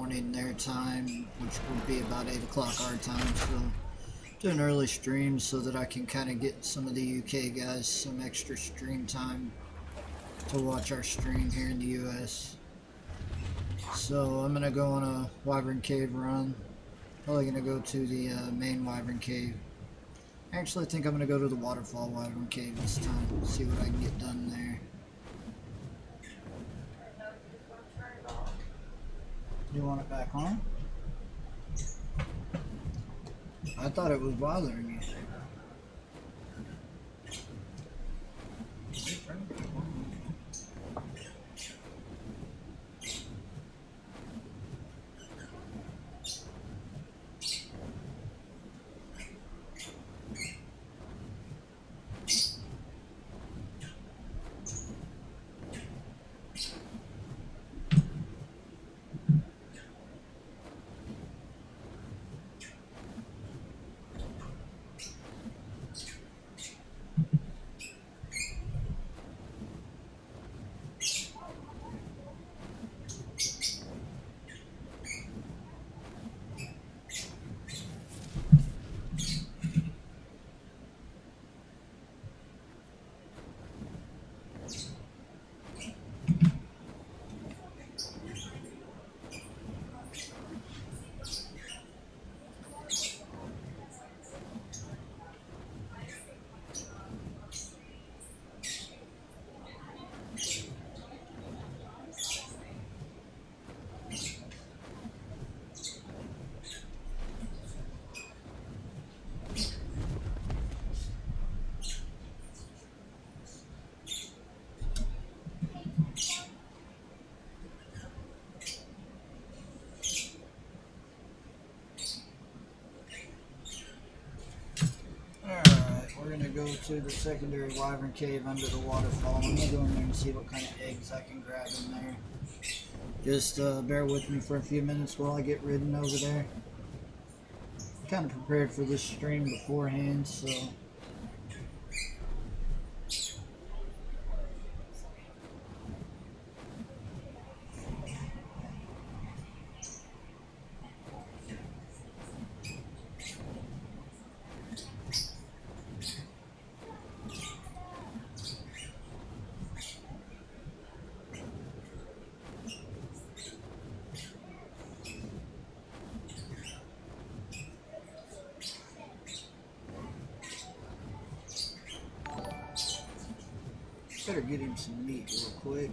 morning their time, which would be about 8 o'clock our time. So do an early stream so that I can kind of get some of the UK guys some extra stream time to watch our stream here in the US. So I'm gonna go on a Wyvern Cave run. Probably gonna go to the main Wyvern Cave. I actually think I'm gonna go to the Waterfall Wyvern Cave this time. See what I can get done there. You want it back on? I thought it was bothering you. We're going to go to the secondary Wyvern Cave under the waterfall. I'm going to go in there and see what kind of eggs I can grab in there. Just bear with me for a few minutes while I get ridden over there. Kind of prepared for this stream beforehand, so... Better get him some meat real quick.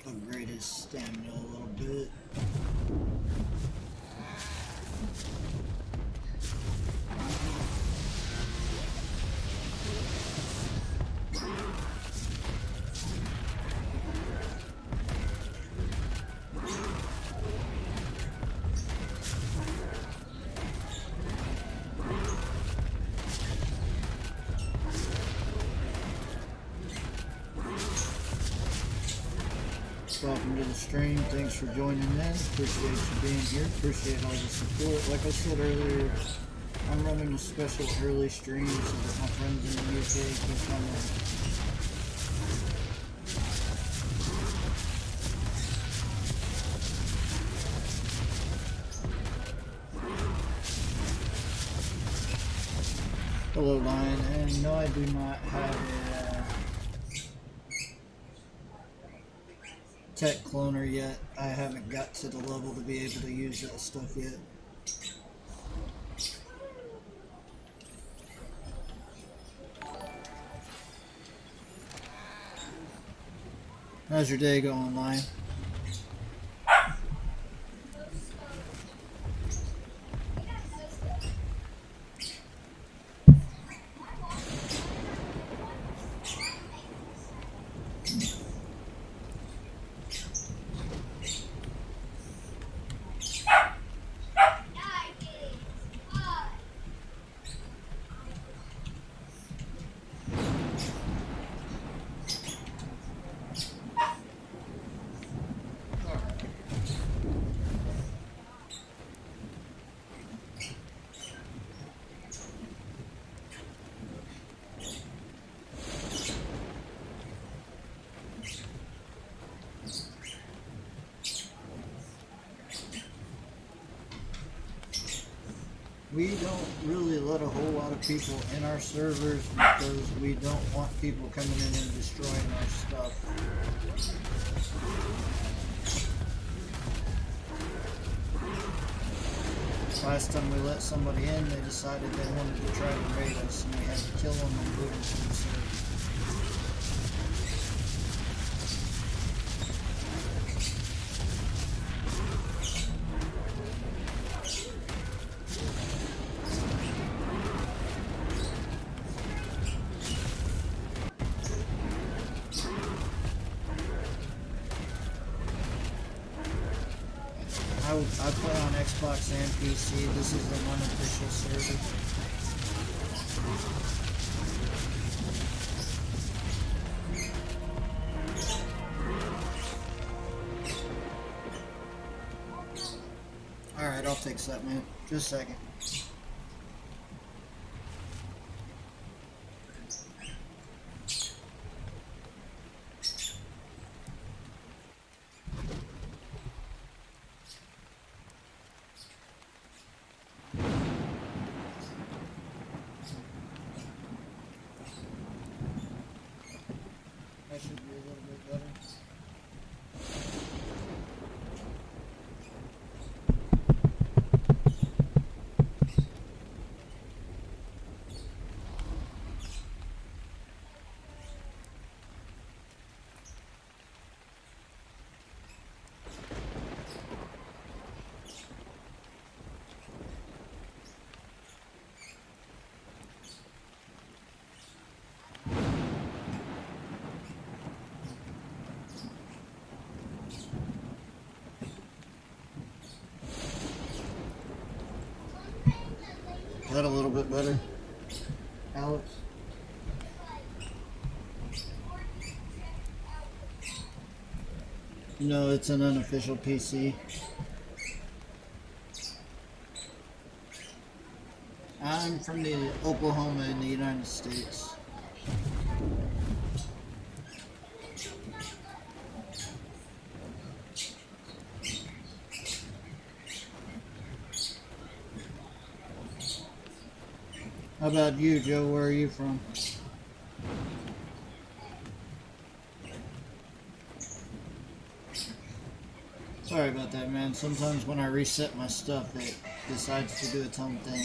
Upgrade his stamina a little bit. Welcome to the stream. Thanks for joining in. Appreciate you being here. Appreciate all the support. Like I said earlier, I'm running a special early stream so that my friends in the UK can come in. Hello, Lion. And no, I do not have a tech cloner yet. I haven't got to the level to be able to use that stuff yet. How's your day going, Lion? We don't really let a whole lot of people in our servers because we don't want people coming in and destroying our stuff. Last time we let somebody in, they decided they wanted to try to raid us, and we had to kill them and boot them from the server. I play on Xbox and PC. This is an unofficial server. Alright, I'll fix that, man. Just a second. That should be a little bit better. Is that a little bit better, Alex? No, it's an unofficial PC. I'm from the Oklahoma in the United States. How about you, Joe? Where are you from? Sorry about that, man. Sometimes when I reset my stuff, it decides to do its own thing.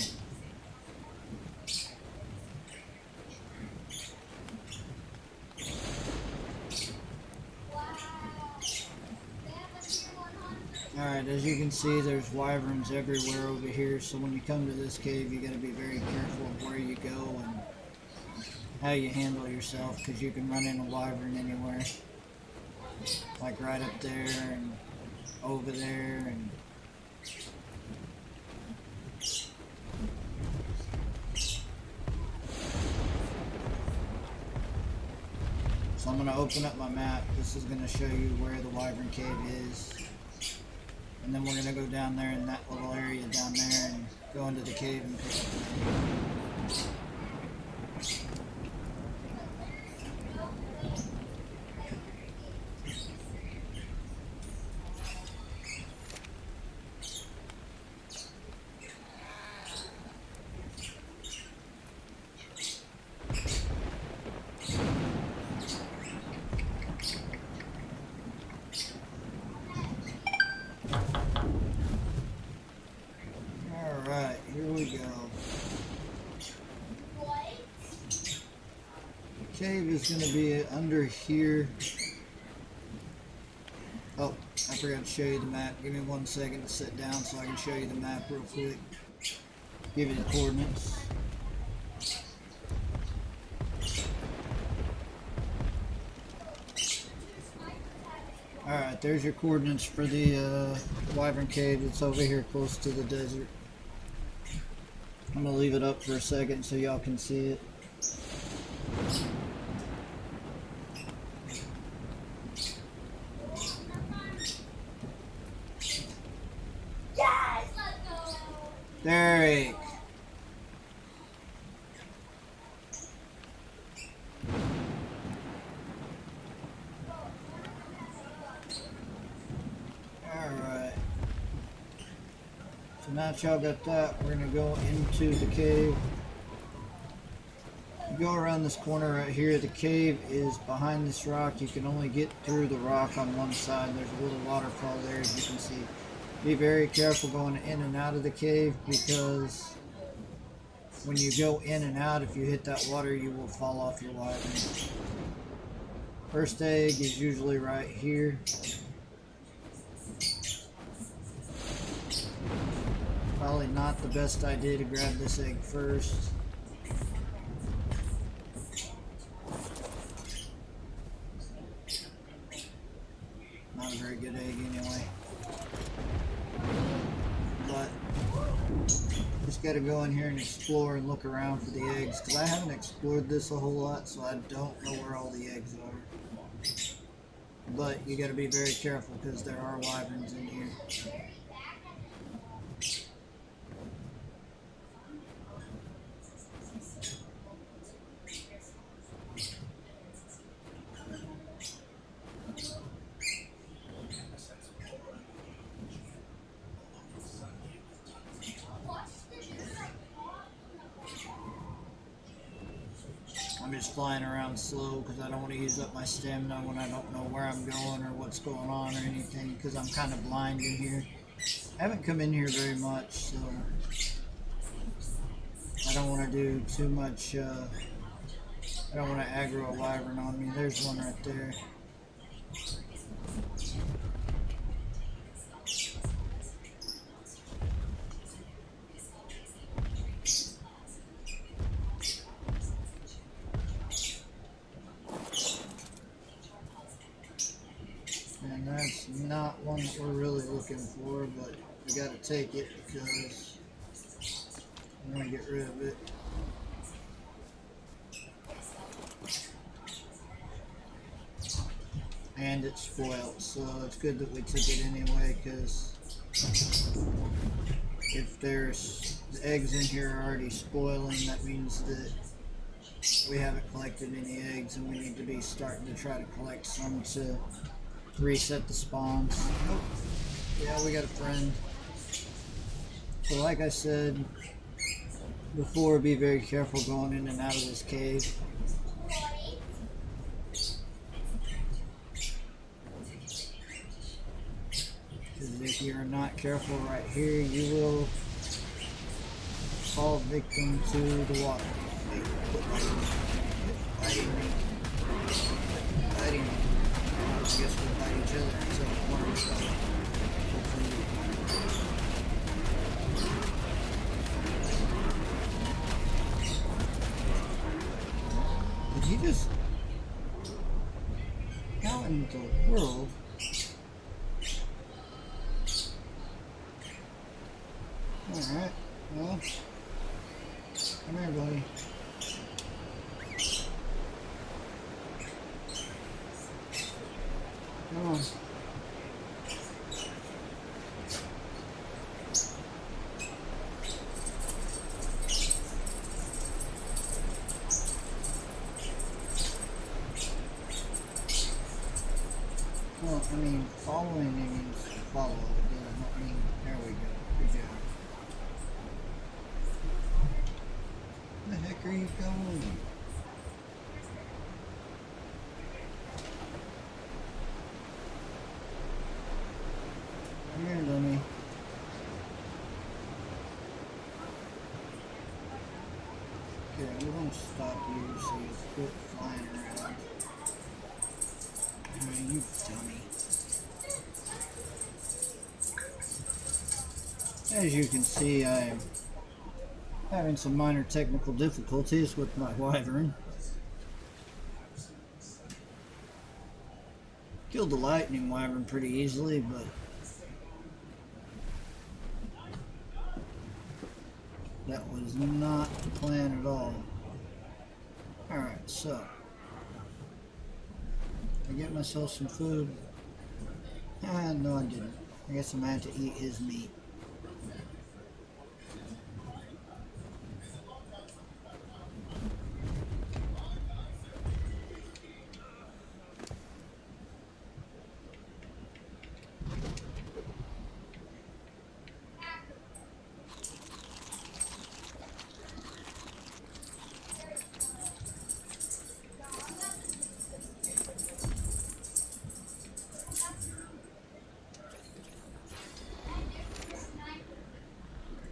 Alright, as you can see, there's wyverns everywhere over here, so when you come to this cave, you gotta be very careful of where you go and how you handle yourself, because you can run into a wyvern anywhere. Like right up there and over there and... So I'm going to open up my map. This is going to show you where the wyvern cave is. And then we're going to go down there in that little area down there and go into the cave and pick up the cave. Alright, here we go. The cave is going to be under here. forgot to show you the map. Give me 1 second to sit down so I can show you the map real quick. Give you the coordinates. Alright, there's your coordinates for the Wyvern Cave. It's over here close to the desert. I'm going to leave it up for a second so y'all can see it. Derek! Alright. So now that y'all got that, we're going to go into the cave. You go around this corner right here. The cave is behind this rock. You can only get through the rock on one side. There's a little waterfall there, as you can see. Be very careful going in and out of the cave, because when you go in and out, if you hit that water, you will fall off your wyvern. First egg is usually right here. Probably not the best idea to grab this egg first. Not a very good egg anyway. But just got to go in here and explore and look around for the eggs, because I haven't explored this a whole lot, so I don't know where all the eggs are. But you got to be very careful, because there are wyverns in here. I'm just flying around slow because I don't want to use up my stamina when I don't know where I'm going or what's going on or anything, because I'm kind of blind in here. I haven't come in here very much, so I don't want to do too much. I don't want to aggro a wyvern on me. There's one right there. And that's not one that we're really looking for, but we got to take it because I'm going to get rid of it. And it's spoiled, so it's good that we took it anyway, because if there's the eggs in here are already spoiling, that means that we haven't collected any eggs, and we need to be starting to try to collect some to reset the spawns. Oh, yeah, we got a friend. So like I said before, be very careful going in and out of this cave. Because if you're not careful right here, you will fall victim to the water. Fighting. I guess we'll fight each other until one of us Did you just... How in the world... Alright, well... Come here, buddy. Come on. Well, I mean, following means follow. It does not mean, there we go. Good job. Where the heck are you going? Come here, dummy. Okay, we're going to stop you so you quit flying around. You dummy. As you can see, I'm having some minor technical difficulties with my wyvern. Killed the lightning wyvern pretty easily, but that was not the plan at all. Alright, so I get myself some food. No, I didn't. I guess I'm gonna have to eat his meat.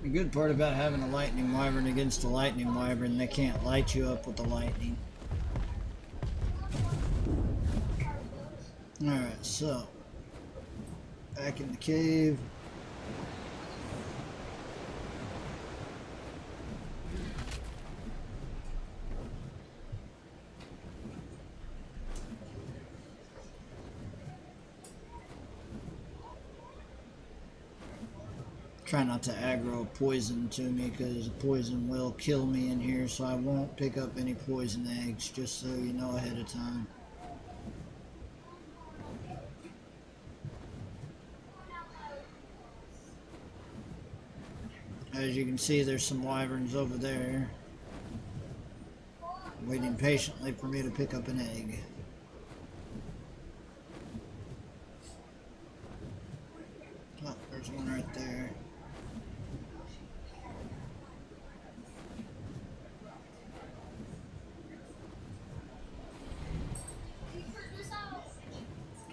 The good part about having a lightning wyvern against a lightning wyvern, they can't light you up with the lightning. Alright, so back in the cave. Try not to aggro poison to me because poison will kill me in here, so I won't pick up any poison eggs, just so you know ahead of time. As you can see, there's some wyverns over there waiting patiently for me to pick up an egg. Oh, there's one right there.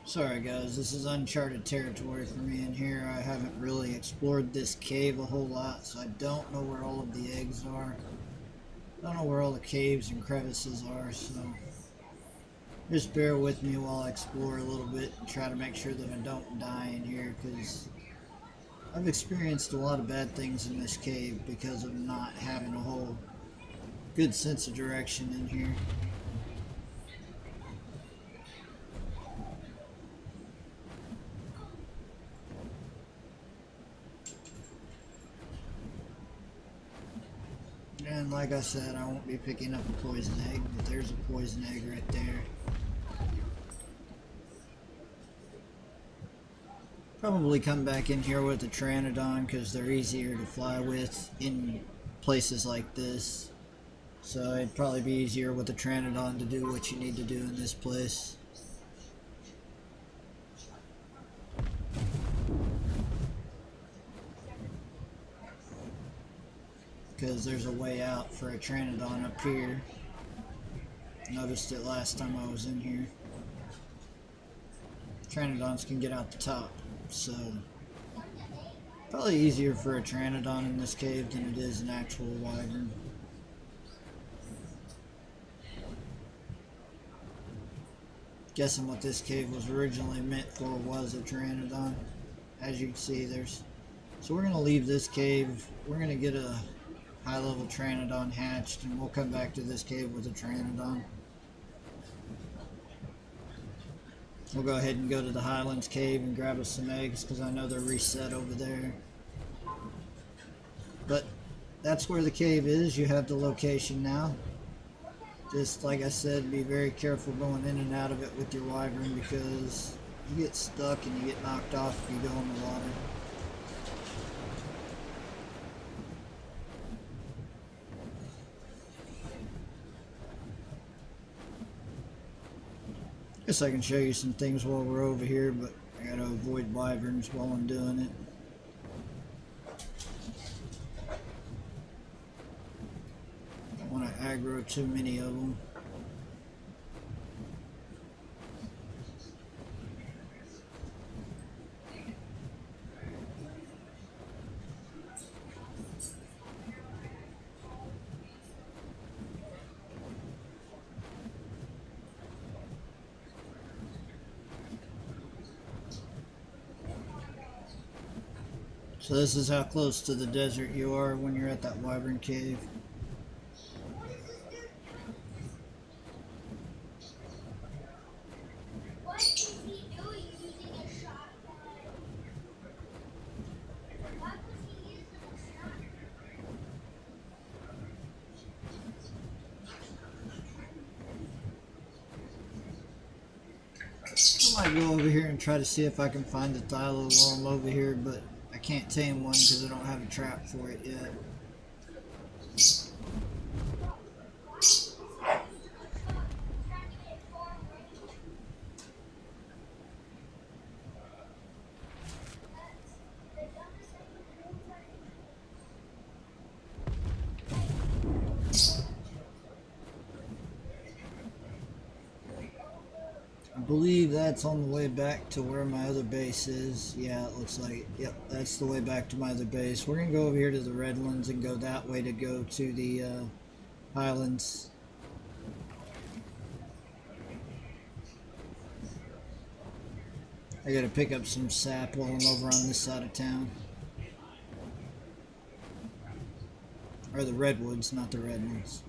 Sorry guys, this is uncharted territory for me in here. I haven't really explored this cave a whole lot, so I don't know where all of the eggs are. I don't know where all the caves and crevices are, so just bear with me while I explore a little bit and try to make sure that I don't die in here, because I've experienced a lot of bad things in this cave because of not having a whole good sense of direction in here. And like I said, I won't be picking up a poison egg, but there's a poison egg right there. Probably come back in here with a Pteranodon because they're easier to fly with in places like this. So it'd probably be easier with a Pteranodon to do what you need to do in this place. Because there's a way out for a Pteranodon up here. Noticed it last time I was in here. Pteranodons can get out the top, so probably easier for a Pteranodon in this cave than it is an actual wyvern. Guessing what this cave was originally meant for was a Pteranodon. As you can see, there's... So we're going to leave this cave. We're going to get a high-level Pteranodon hatched, and we'll come back to this cave with a Pteranodon. We'll go ahead and go to the Highlands cave and grab us some eggs, because I know they're reset over there. But that's where the cave is. You have the location now. Just like I said, be very careful going in and out of it with your wyvern, because you get stuck and you get knocked off if you go in the water. Guess I can show you some things while we're over here, but I gotta avoid wyverns while I'm doing it. Don't want to aggro too many of them. So this is how close to the desert you are when you're at that wyvern cave. I might go over here and try to see if I can find a Thylo while I'm over here, but I can't tame one because I don't have a trap for it yet. I believe that's on the way back to where my other base is. Yeah, it looks like, yep, that's the way back to my other base. We're going to go over here to the Redlands and go that way to go to the Highlands. I got to pick up some sap while I'm over on this side of town. Or the Redwoods, not the Redlands.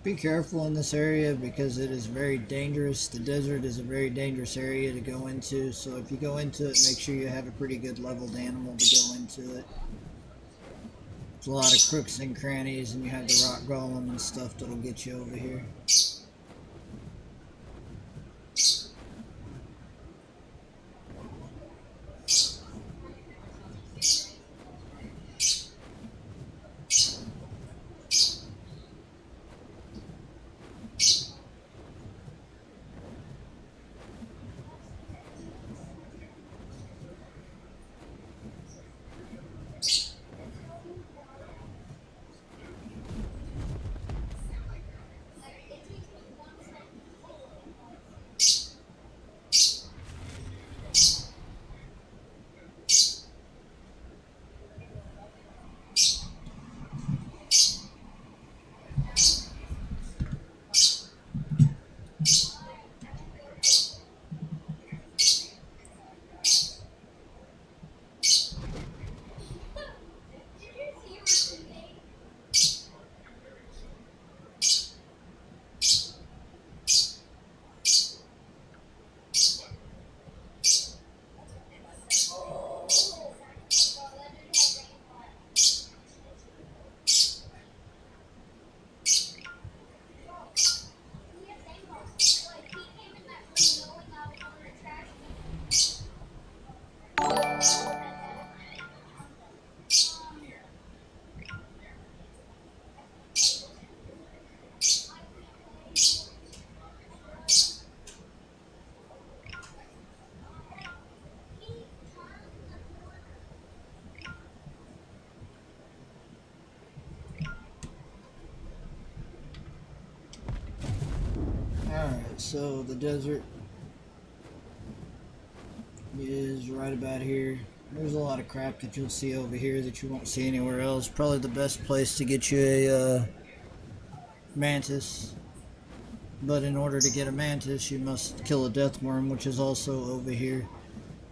Be careful in this area because it is very dangerous. The desert is a very dangerous area to go into, so if you go into it, make sure you have a pretty good leveled animal to go into it. There's a lot of crooks and crannies, and you have the rock golem and stuff that'll get you over here. Alright, so the desert is right about here. There's a lot of crap that you'll see over here that you won't see anywhere else. Probably the best place to get you a mantis. But in order to get a mantis, you must kill a deathworm, which is also over here.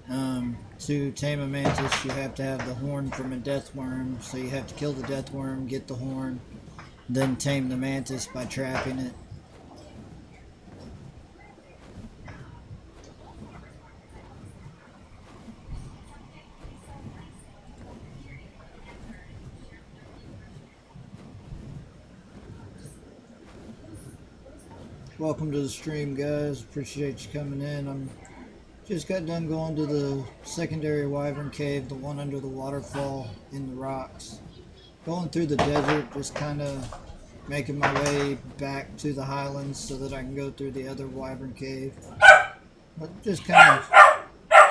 To tame a mantis, you have to have the horn from a deathworm. So you have to kill the deathworm, get the horn, then tame the mantis by trapping it. Welcome to the stream, guys. Appreciate you coming in. I'm just got done going to the secondary wyvern cave, the one under the waterfall in the rocks. Going through the desert, just kind of making my way back to the highlands so that I can go through the other wyvern cave. But just kind of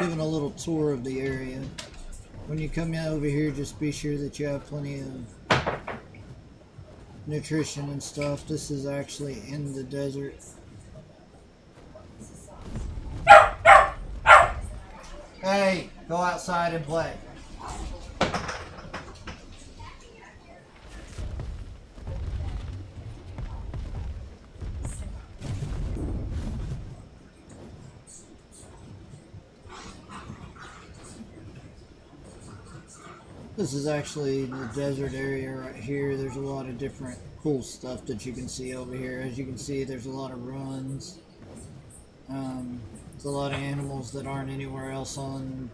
giving a little tour of the area. When you come in over here, just be sure that you have plenty of nutrition and stuff. This is actually in the desert. Hey, go outside and play. This is actually the desert area right here. There's a lot of different cool stuff that you can see over here. As you can see, there's a lot of runs. There's a lot of animals that aren't anywhere else on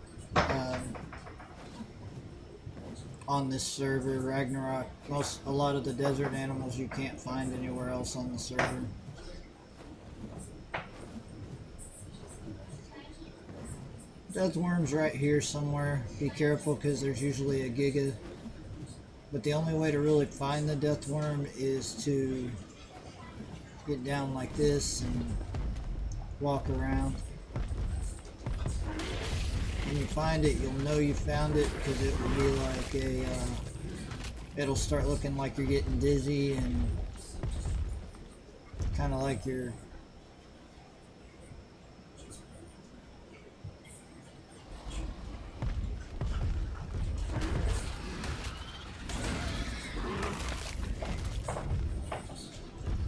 this server, Ragnarok. A lot of the desert animals you can't find anywhere else on the server. Deathworm's right here somewhere. Be careful because there's usually a Giga. But the only way to really find the Deathworm is to get down like this and walk around. When you find it, you'll know you found it because it will be like it'll start looking like you're getting dizzy and kind of like you're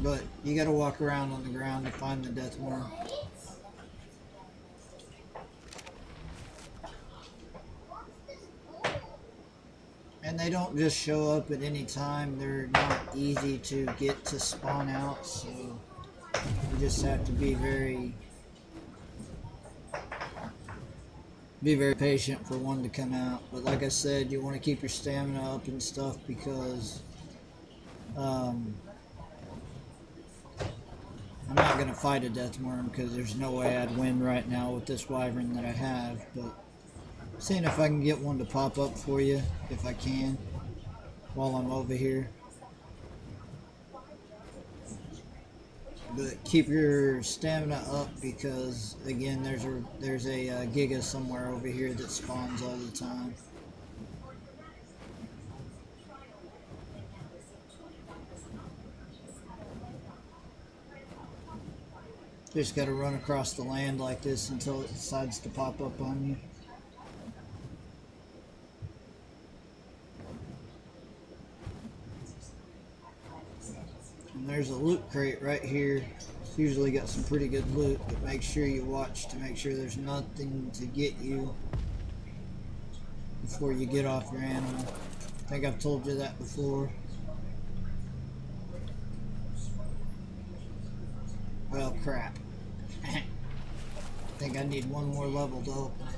but you gotta walk around on the ground to find the Deathworm. And they don't just show up at any time. They're not easy to get to spawn out, so you just have to be very patient for one to come out. But like I said, you want to keep your stamina up and stuff because I'm not going to fight a Deathworm because there's no way I'd win right now with this wyvern that I have, but seeing if I can get one to pop up for you, if I can, while I'm over here. But keep your stamina up because, again, there's a Giga somewhere over here that spawns all the time. Just got to run across the land like this until it decides to pop up on you. And there's a loot crate right here. It's usually got some pretty good loot, but make sure you watch to make sure there's nothing to get you before you get off your animal. I think I've told you that before. Well, crap. I think I need one more level to open it.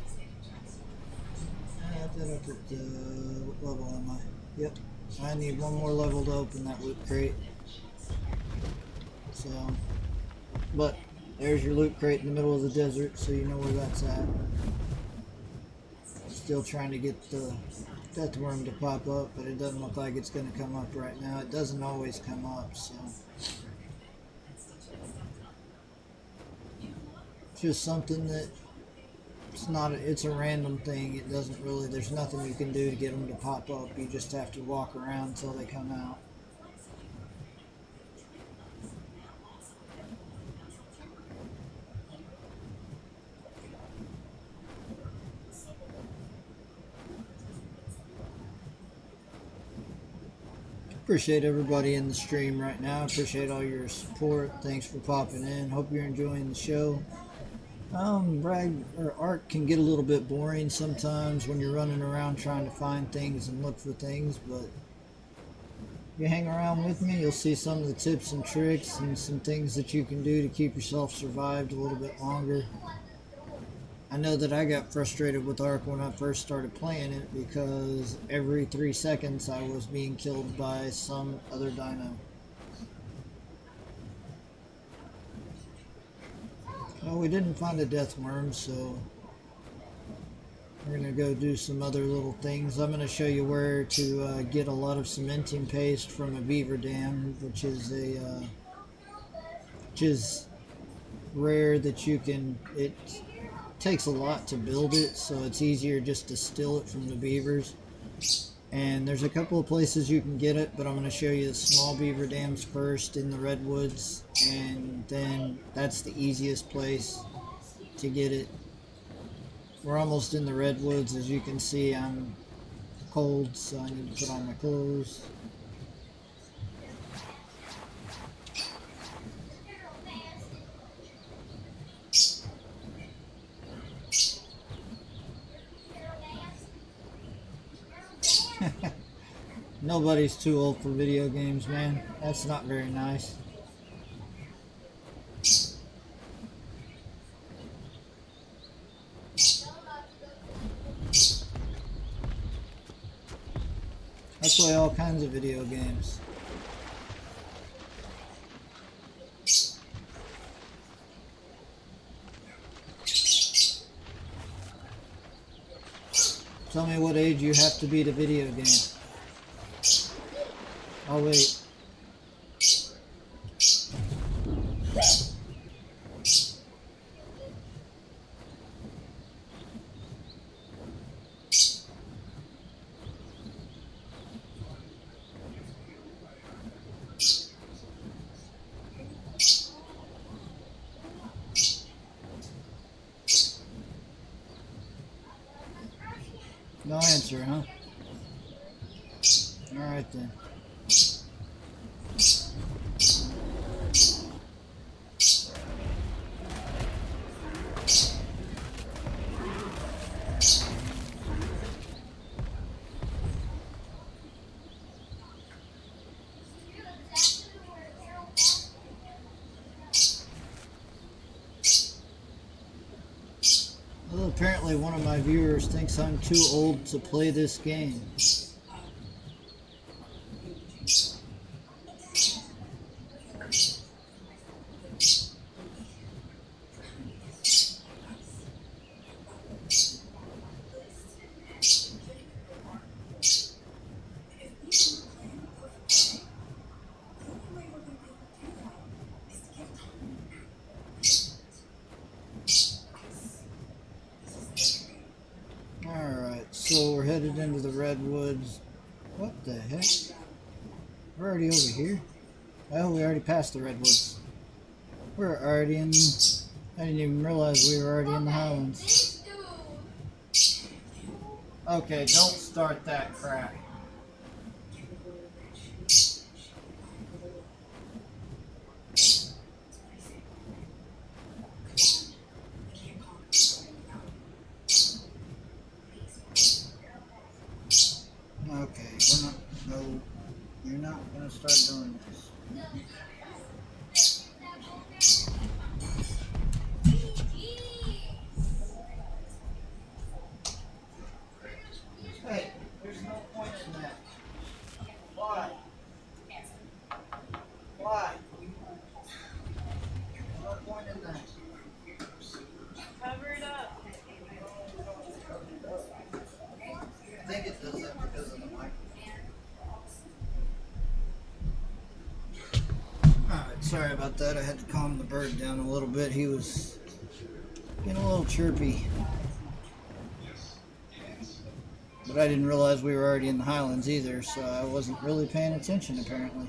What level am I? Yep. I need one more level to open that loot crate. So, but there's your loot crate in the middle of the desert, so you know where that's at. Still trying to get the Deathworm to pop up, but it doesn't look like it's going to come up right now. It doesn't always come up, so it's just something that it's a random thing. It doesn't really, there's nothing you can do to get them to pop up. You just have to walk around until they come out. Appreciate everybody in the stream right now. Appreciate all your support. Thanks for popping in. Hope you're enjoying the show. Art can get a little bit boring sometimes when you're running around trying to find things and look for things, but if you hang around with me, you'll see some of the tips and tricks and some things that you can do to keep yourself survived a little bit longer. I know that I got frustrated with Ark when I first started playing it because every 3 seconds I was being killed by some other dino. Well, we didn't find a Deathworm, so we're going to go do some other little things. I'm going to show you where to get a lot of cementing paste from a beaver dam, which is rare that you can. It takes a lot to build it, so it's easier just to steal it from the beavers. And there's a couple of places you can get it, but I'm going to show you the small beaver dams first in the redwoods, and then that's the easiest place to get it. We're almost in the redwoods. As you can see, I'm cold, so I need to put on my clothes. Nobody's too old for video games, man. That's not very nice. I play all kinds of video games. Tell me what age you have to beat a video game. I'll wait. No answer, huh? Alright then. Well, apparently one of my viewers thinks I'm too old to play this game. So we're headed into the redwoods. What the heck? We're already over here? Well, we already passed the redwoods. We're already in... I didn't even realize we were already in the highlands. Okay, don't start that crap. Okay, we're not... No, you're not gonna start doing this. Hey, there's no point in that. Why? Why? There's no point in that. Cover it up. I think it does that because of the microphone. Alright, sorry about that. I had to calm the bird down a little bit. He was getting a little chirpy. But I didn't realize we were already in the highlands either, so I wasn't really paying attention apparently.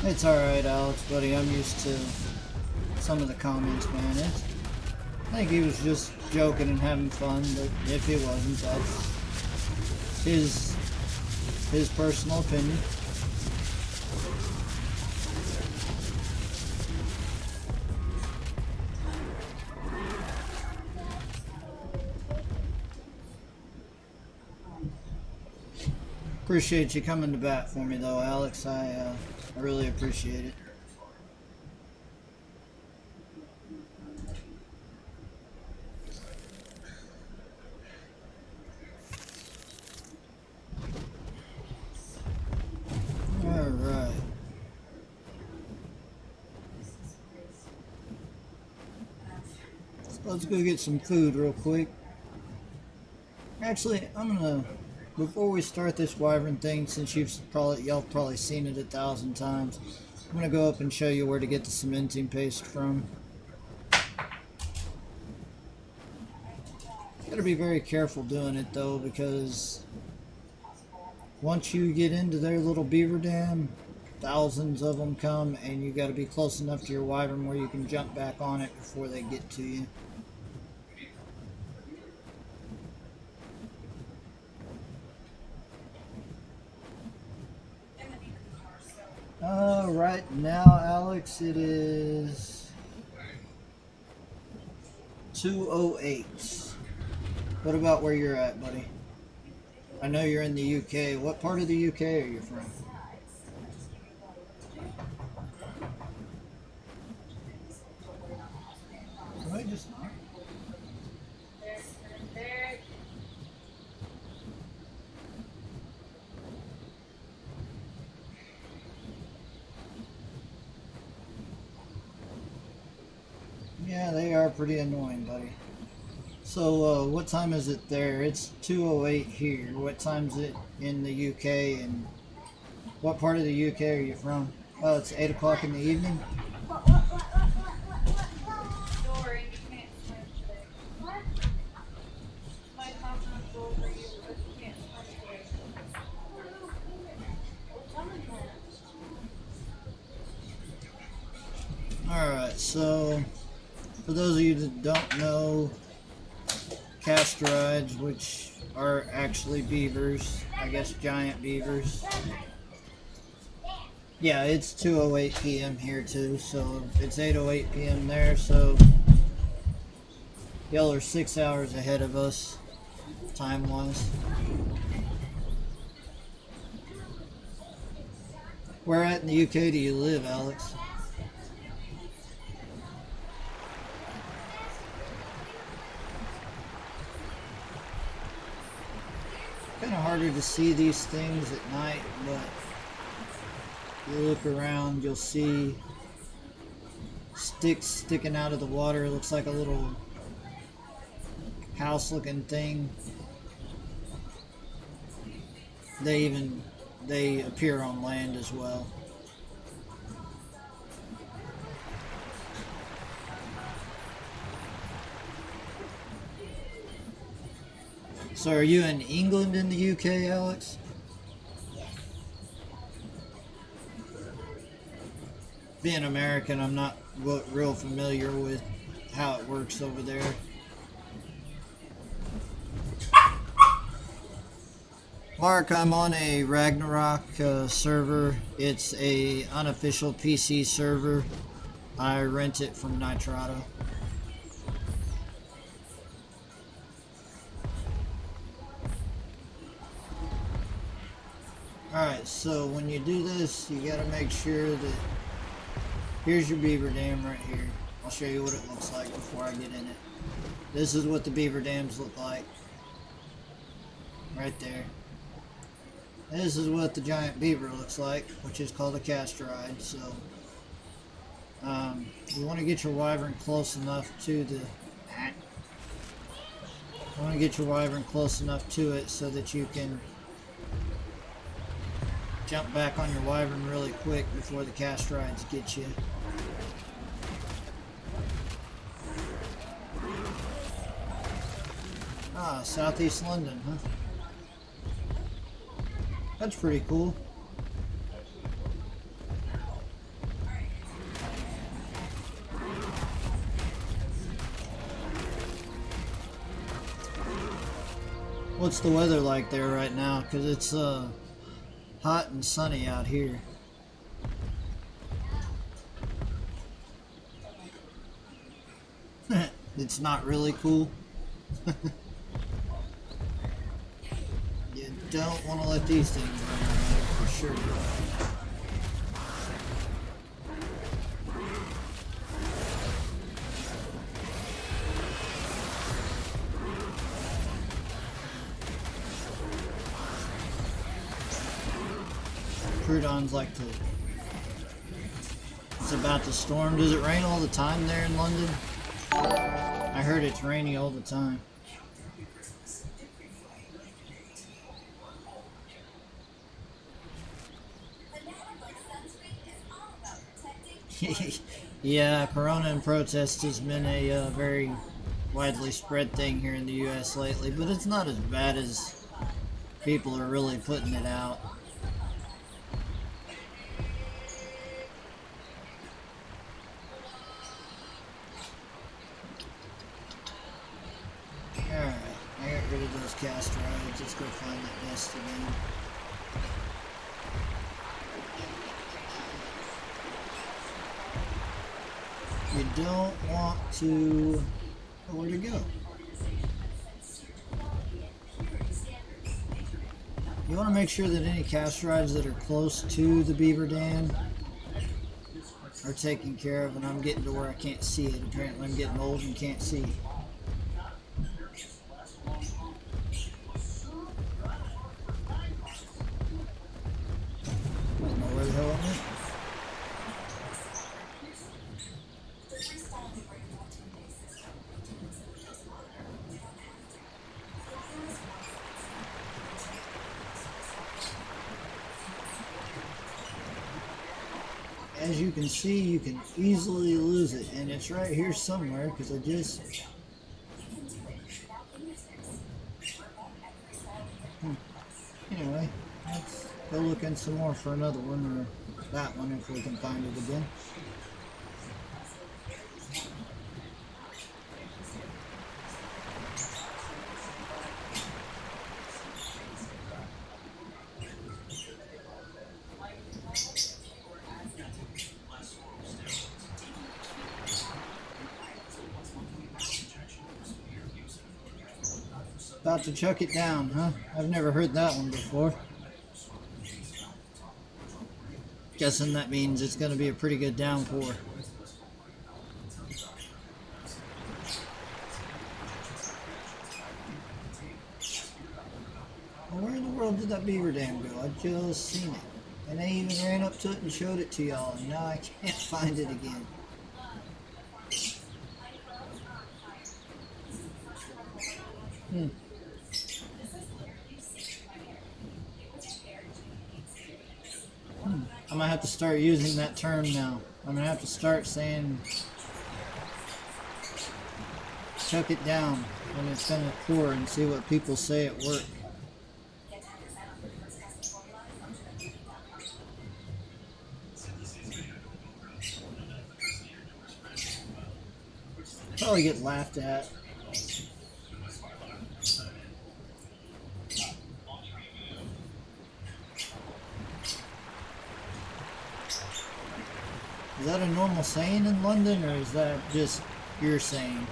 It's alright, Alex, buddy. I'm used to some of the comments, man. I think he was just joking and having fun, but if he wasn't, that's his personal opinion. Appreciate you coming to bat for me, though, Alex. I really appreciate it. All right. So let's go get some food real quick. Actually, I'm gonna. Before we start this wyvern thing, since y'all probably seen it 1,000 times, I'm gonna go up and show you where to get the cementing paste from. Gotta be very careful doing it though, because once you get into their little beaver dam, thousands of them come, and you gotta be close enough to your wyvern where you can jump back on it before they get to you. Right now, Alex, it is 2:08. What about where you're at, buddy? I know you're in the UK. What part of the UK are you from? Can I just not? There. Yeah, they are pretty annoying, buddy. So, what time is it there? It's 2:08 here. What time's it in the UK, and what part of the UK are you from? Oh, it's 8 o'clock in the evening? Door and you can't swim today. What? My top on the over you, but you can't swim today. Alright, so for those of you that don't know, castorides, which are actually beavers, I guess giant beavers. Yeah, it's 2:08 p.m. here too, so it's 8:08 p.m. there, so y'all are 6 hours ahead of us, time-wise. Where at in the UK do you live, Alex? Kind of harder to see these things at night, but you look around, you'll see sticks sticking out of the water. It looks like a little house-looking thing. They appear on land as well. So are you in England in the UK, Alex? Being American, I'm not real familiar with how it works over there. Mark, I'm on a Ragnarok server. It's a unofficial PC server. I rent it from Nitrado. Alright, so when you do this, you gotta make sure that... Here's your beaver dam right here. I'll show you what it looks like before I get in it. This is what the beaver dams look like. Right there. This is what the giant beaver looks like, which is called a castoride. So, you want to get your wyvern close enough to the... You want to get your wyvern close enough to it so that you can jump back on your wyvern really quick before the castorides get you. Ah, Southeast London, huh? That's pretty cool. What's the weather like there right now? Because it's hot and sunny out here. It's not really cool. You don't want to let these things run around for sure. Croutons like to... It's about to storm. Does it rain all the time there in London? I heard it's rainy all the time. Yeah, Corona and protest has been a very widely spread thing here in the U.S. lately, but it's not as bad as people are really putting it out. Alright, I got rid of those castorides. Let's go find that nest again. you don't want to... Oh, where'd it go? You want to make sure that any cast rides that are close to the beaver dam are taken care of, and I'm getting to where I can't see it. Apparently I'm getting old and can't see. I don't know where the hell I'm at. As you can see, you can easily lose it, and it's right here somewhere because I just... Anyway, let's go looking some more for another one, or that one if we can find it again. About to chuck it down, huh? I've never heard that one before. Guessing that means it's going to be a pretty good downpour. Well, where in the world did that beaver dam go? I just seen it. And I even ran up to it and showed it to y'all, and now I can't find it again. I'm gonna have to start using that term now. I'm gonna have to start saying chuck it down when it's gonna pour and see what people say at work. Probably get laughed at. Is that a normal saying in London, or is that just your saying?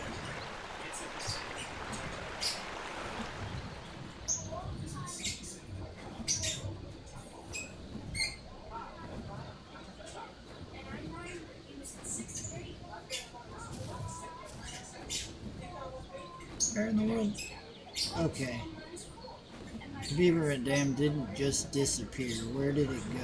Where in the world? Okay. The beaver dam didn't just disappear. Where did it go?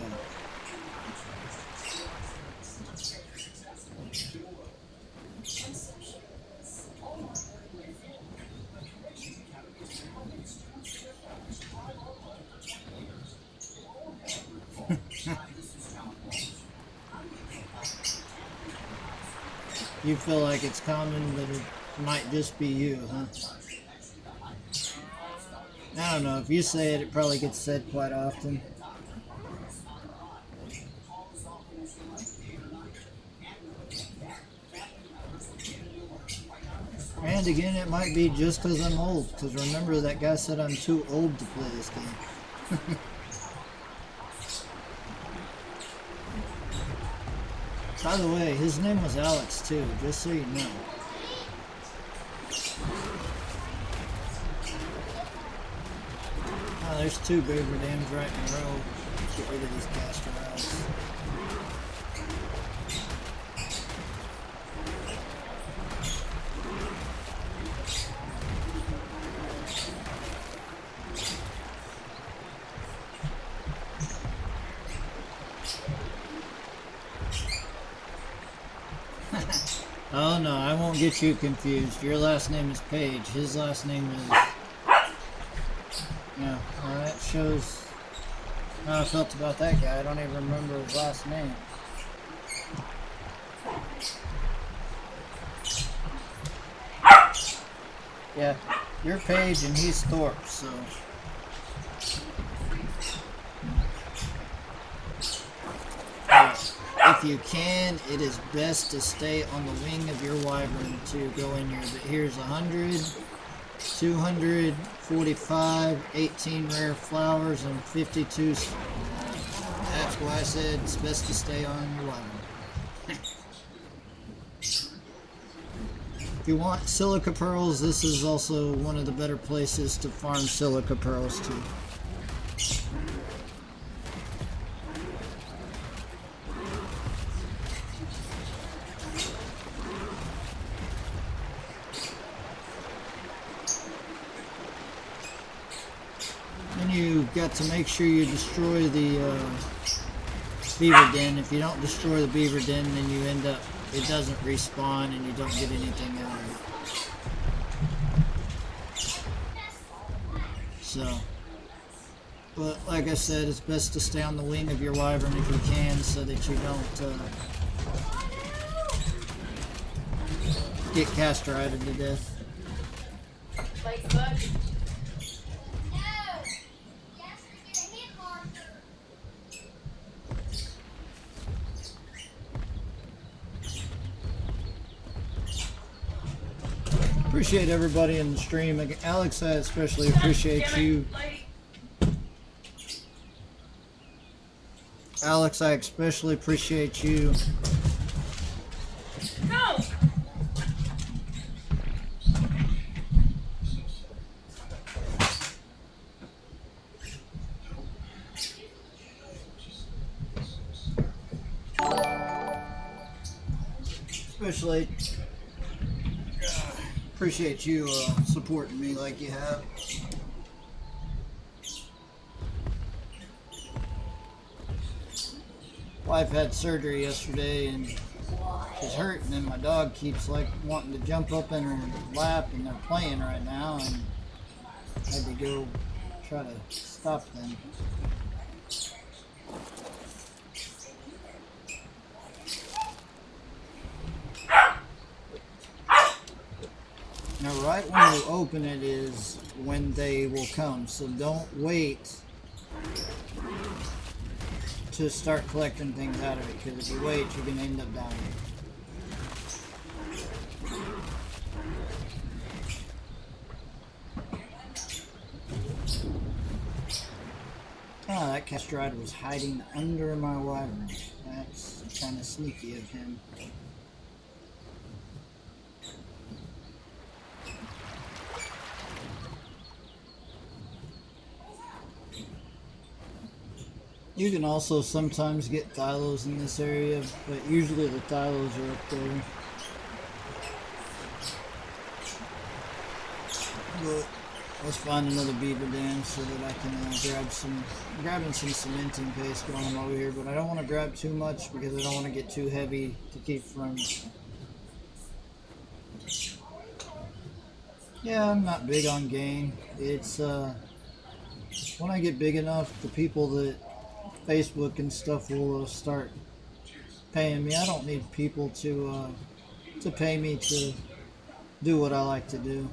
You feel like it's common that it might just be you, huh? I don't know. If you say it, it probably gets said quite often. And again, it might be just because I'm old. Because remember, that guy said I'm too old to play this game. By the way, his name was Alex too, just so you know. Oh, there's two beaver dams right in a row. Let's get rid of these castor oils. Oh no, I won't get you confused. Your last name is Page. His last name is... Yeah, well, that shows how I felt about that guy. I don't even remember his last name. Yeah, you're Page and he's Thorpe, so... If you can, it is best to stay on the wing of your wyvern to go in here. But here's 100, 200, 45, 18 rare flowers, and 52. That's why I said it's best to stay on your wyvern. If you want silica pearls, this is also one of the better places to farm silica pearls too. Then you got to make sure you destroy the beaver den. If you don't destroy the beaver den, then you end up, it doesn't respawn and you don't get anything out of it. So, but like I said, it's best to stay on the wing of your wyvern if you can, so that you don't get castrated to death. Like bug. Appreciate everybody in the stream. Alex, I especially appreciate you. Alex, I especially appreciate you. No! Especially appreciate you supporting me like you have. Wife had surgery yesterday and she's hurt, and then my dog keeps like wanting to jump up in her lap, and they're playing right now, and I had to go try to stop them. Now, right when you open it is when they will come, so don't wait to start collecting things out of it, because if you wait, you're going to end up dying. Ah, that castride was hiding under my wyvern. That's kind of sneaky of him. You can also sometimes get thylos in this area, but usually the thylos are up there. But let's find another beaver dam so that I can grabbing some cementing paste while I'm over here, but I don't want to grab too much because I don't want to get too heavy to keep from. Yeah, I'm not big on gain. It's when I get big enough, the people that Facebook and stuff will start paying me. I don't need people to pay me to do what I like to do.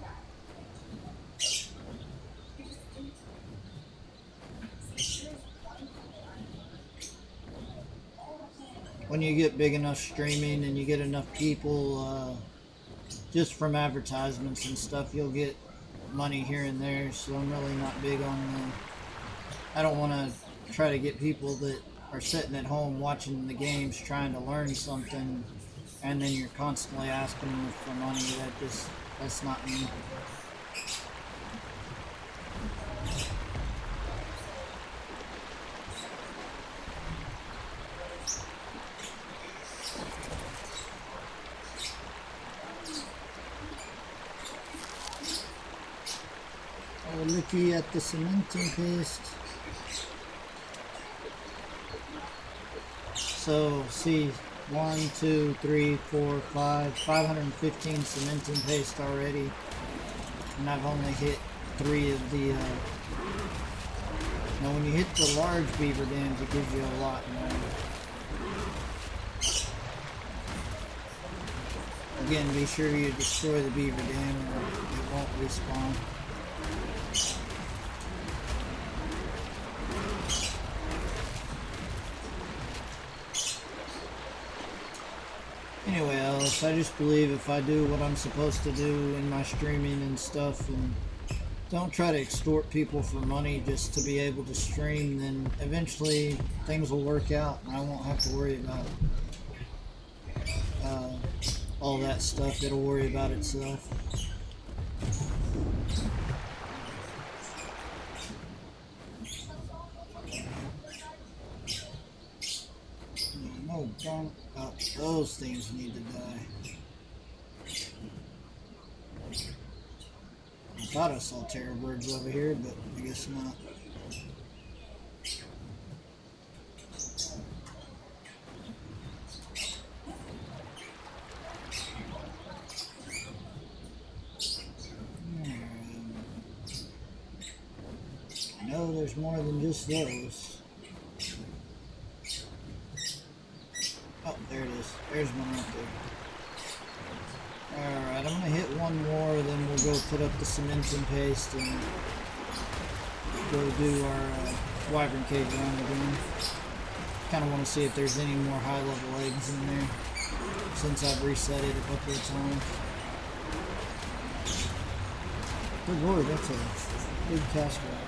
When you get big enough streaming and you get enough people, just from advertisements and stuff, you'll get money here and there. So I'm really not big on I don't want to try to get people that are sitting at home watching the games trying to learn something, and then you're constantly asking them for money. That's not me. Oh, looky at the cementing paste. So, see, 1, 2, 3, 4, 5, 515 cementing paste already, and I've only hit 3 of the, now when you hit the large beaver dams, it gives you a lot more. Again, be sure you destroy the beaver dam or it won't respawn. Anyway, Alice, I just believe if I do what I'm supposed to do in my streaming and stuff, and don't try to extort people for money just to be able to stream, then eventually things will work out and I won't have to worry about it. all that stuff. It'll worry about itself. No, don't. Oh, those things need to die. I thought I saw terror birds over here, but I guess not. No, there's more than just those. Oh, there it is. There's one right there. Alright, I'm going to hit one more, then we'll go put up the cementing paste and go do our wyvern cage run again. Kind of want to see if there's any more high level eggs in there, since I've reset it a couple of times. Good lord, that's a big casserole.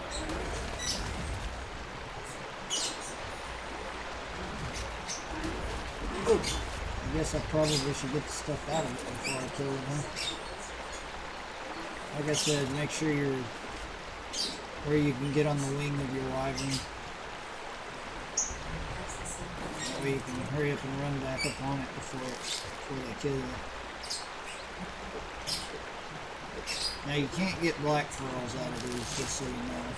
Oh, I guess I probably should get the stuff out of it before I kill it, huh? Like I said, make sure you're where you can get on the wing of your wyvern. That way you can hurry up and run back up on it before they kill you. Now you can't get black pearls out of these, just so you know.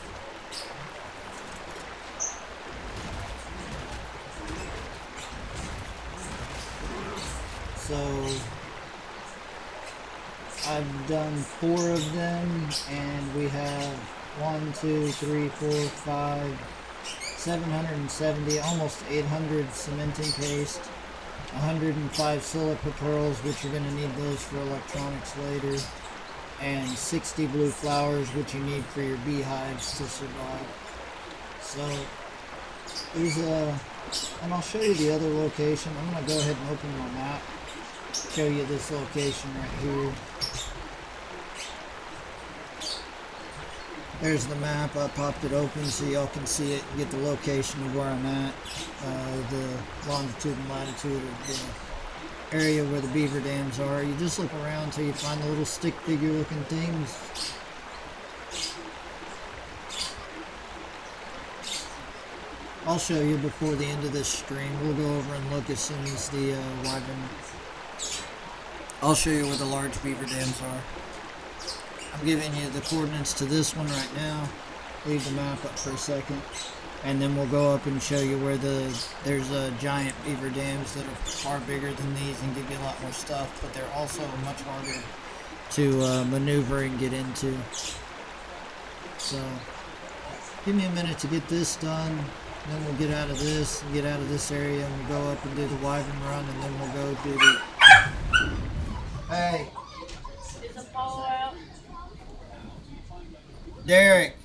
So I've done 4 of them, and we have 1, 2, 3, 4, 5, 770, almost 800 cementing paste, 105 silica pearls, which you're going to need those for electronics later, and 60 blue flowers, which you need for your beehives to survive. So there's and I'll show you the other location. I'm going to go ahead and open my map, show you this location right here. There's the map. I popped it open so y'all can see it and get the location of where I'm at, the longitude and latitude of the area where the beaver dams are. You just look around until you find the little stick figure looking things. I'll show you before the end of this stream. We'll go over and look as soon as the wyvern. I'll show you where the large beaver dams are. I'm giving you the coordinates to this one right now. Leave the map up for a second, and then we'll go up and show you where there's giant beaver dams that are far bigger than these and give you a lot more stuff, but they're also much harder to maneuver and get into. So give me a minute to get this done, then we'll get out of this and get out of this area, and we'll go up and do the wyvern run, and then we'll go do the... Hey! Is the pole out? Derek!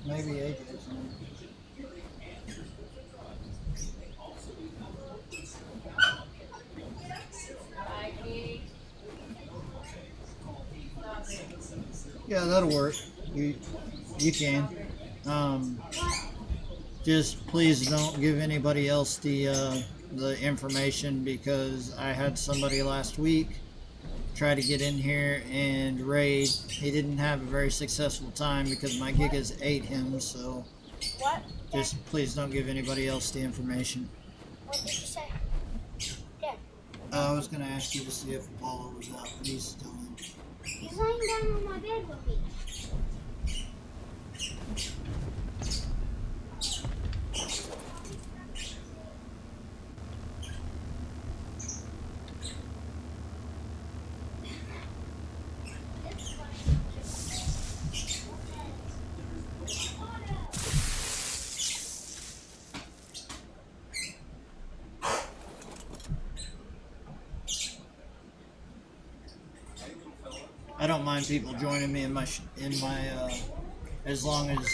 Maybe AJ's in. Yeah, that'll work. You can. Just please don't give anybody else the information, because I had somebody last week try to get in here and raid. He didn't have a very successful time because my gigas ate him, so What? just please don't give anybody else the information. What did you say? Yeah. I was going to ask you to see if Apollo was out, but he's still in. He's laying down on my bed with me. I don't mind people joining me in my as long as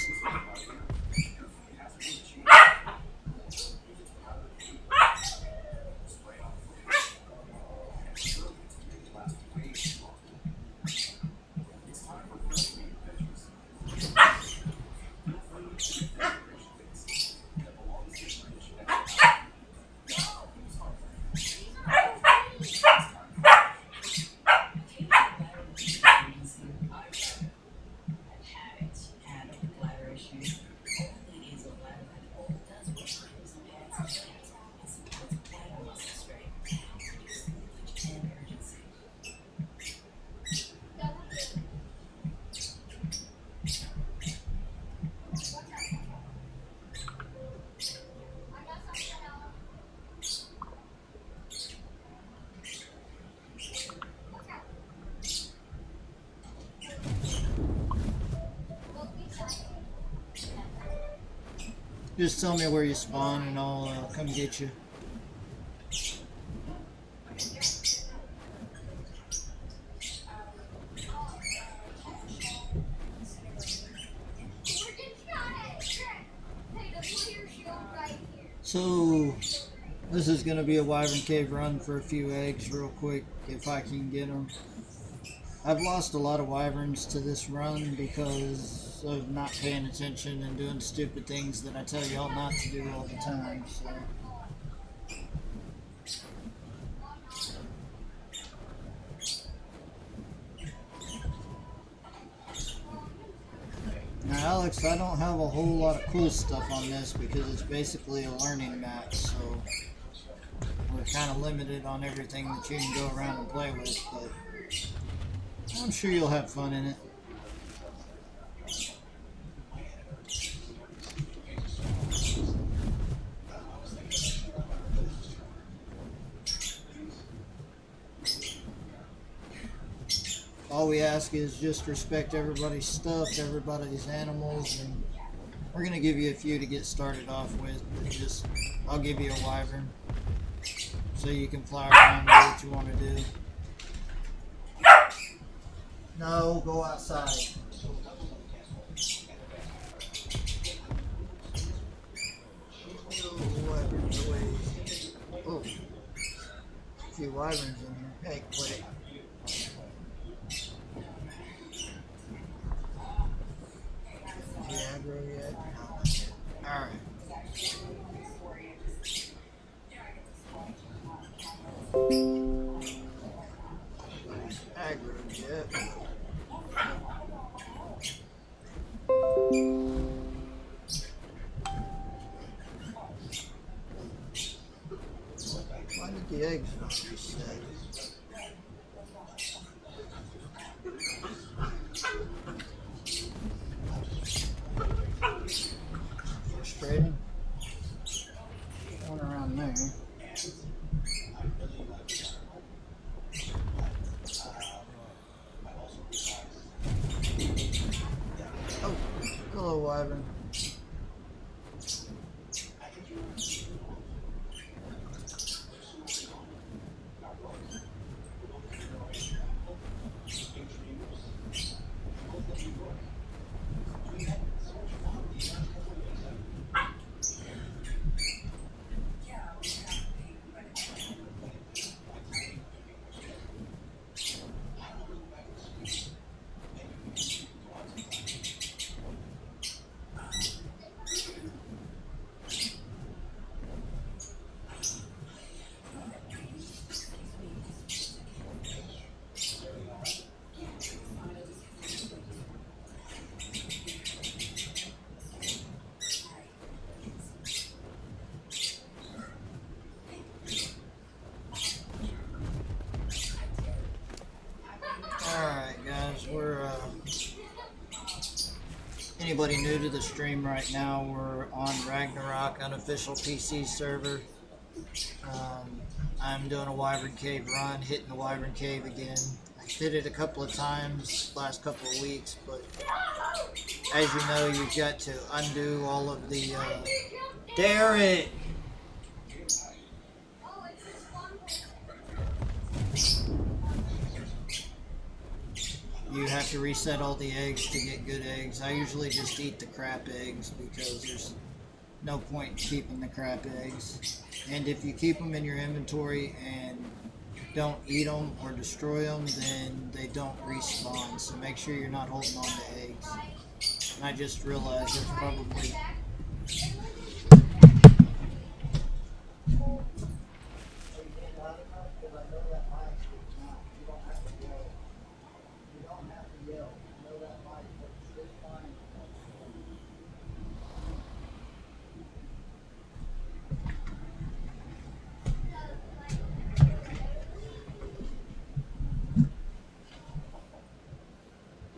Just tell me where you spawn and I'll come get you. So, this is going to be a Wyvern Cave run for a few eggs real quick, if I can get them. I've lost a lot of wyverns to this run because of not paying attention and doing stupid things that I tell y'all not to do all the time. So. Now, Alex, I don't have a whole lot of cool stuff on this because it's basically a learning map, so we're kind of limited on everything that you can go around and play with, but I'm sure you'll have fun in it. All we ask is just respect everybody's stuff, everybody's animals, and we're going to give you a few to get started off with, but just, I'll give you a wyvern so you can fly around and do what you want to do. No, go outside. Oh, wyverns away. Oh, a few wyverns in here. Hey, quit it. Aggro yet? No. Alright. Aggro yet? Why did the eggs not reset? Frustrating. One around there. Oh, hello, wyvern. Anybody new to the stream right now, we're on Ragnarok unofficial PC server. I'm doing a Wyvern Cave run, hitting the Wyvern Cave again. I did it a couple of times last couple of weeks, but as you know, you've got to undo all of the Derek! You have to reset all the eggs to get good eggs. I usually just eat the crap eggs because there's no point in keeping the crap eggs. And if you keep them in your inventory and don't eat them or destroy them, then they don't respawn. So make sure you're not holding on to eggs. And I just realized there's probably...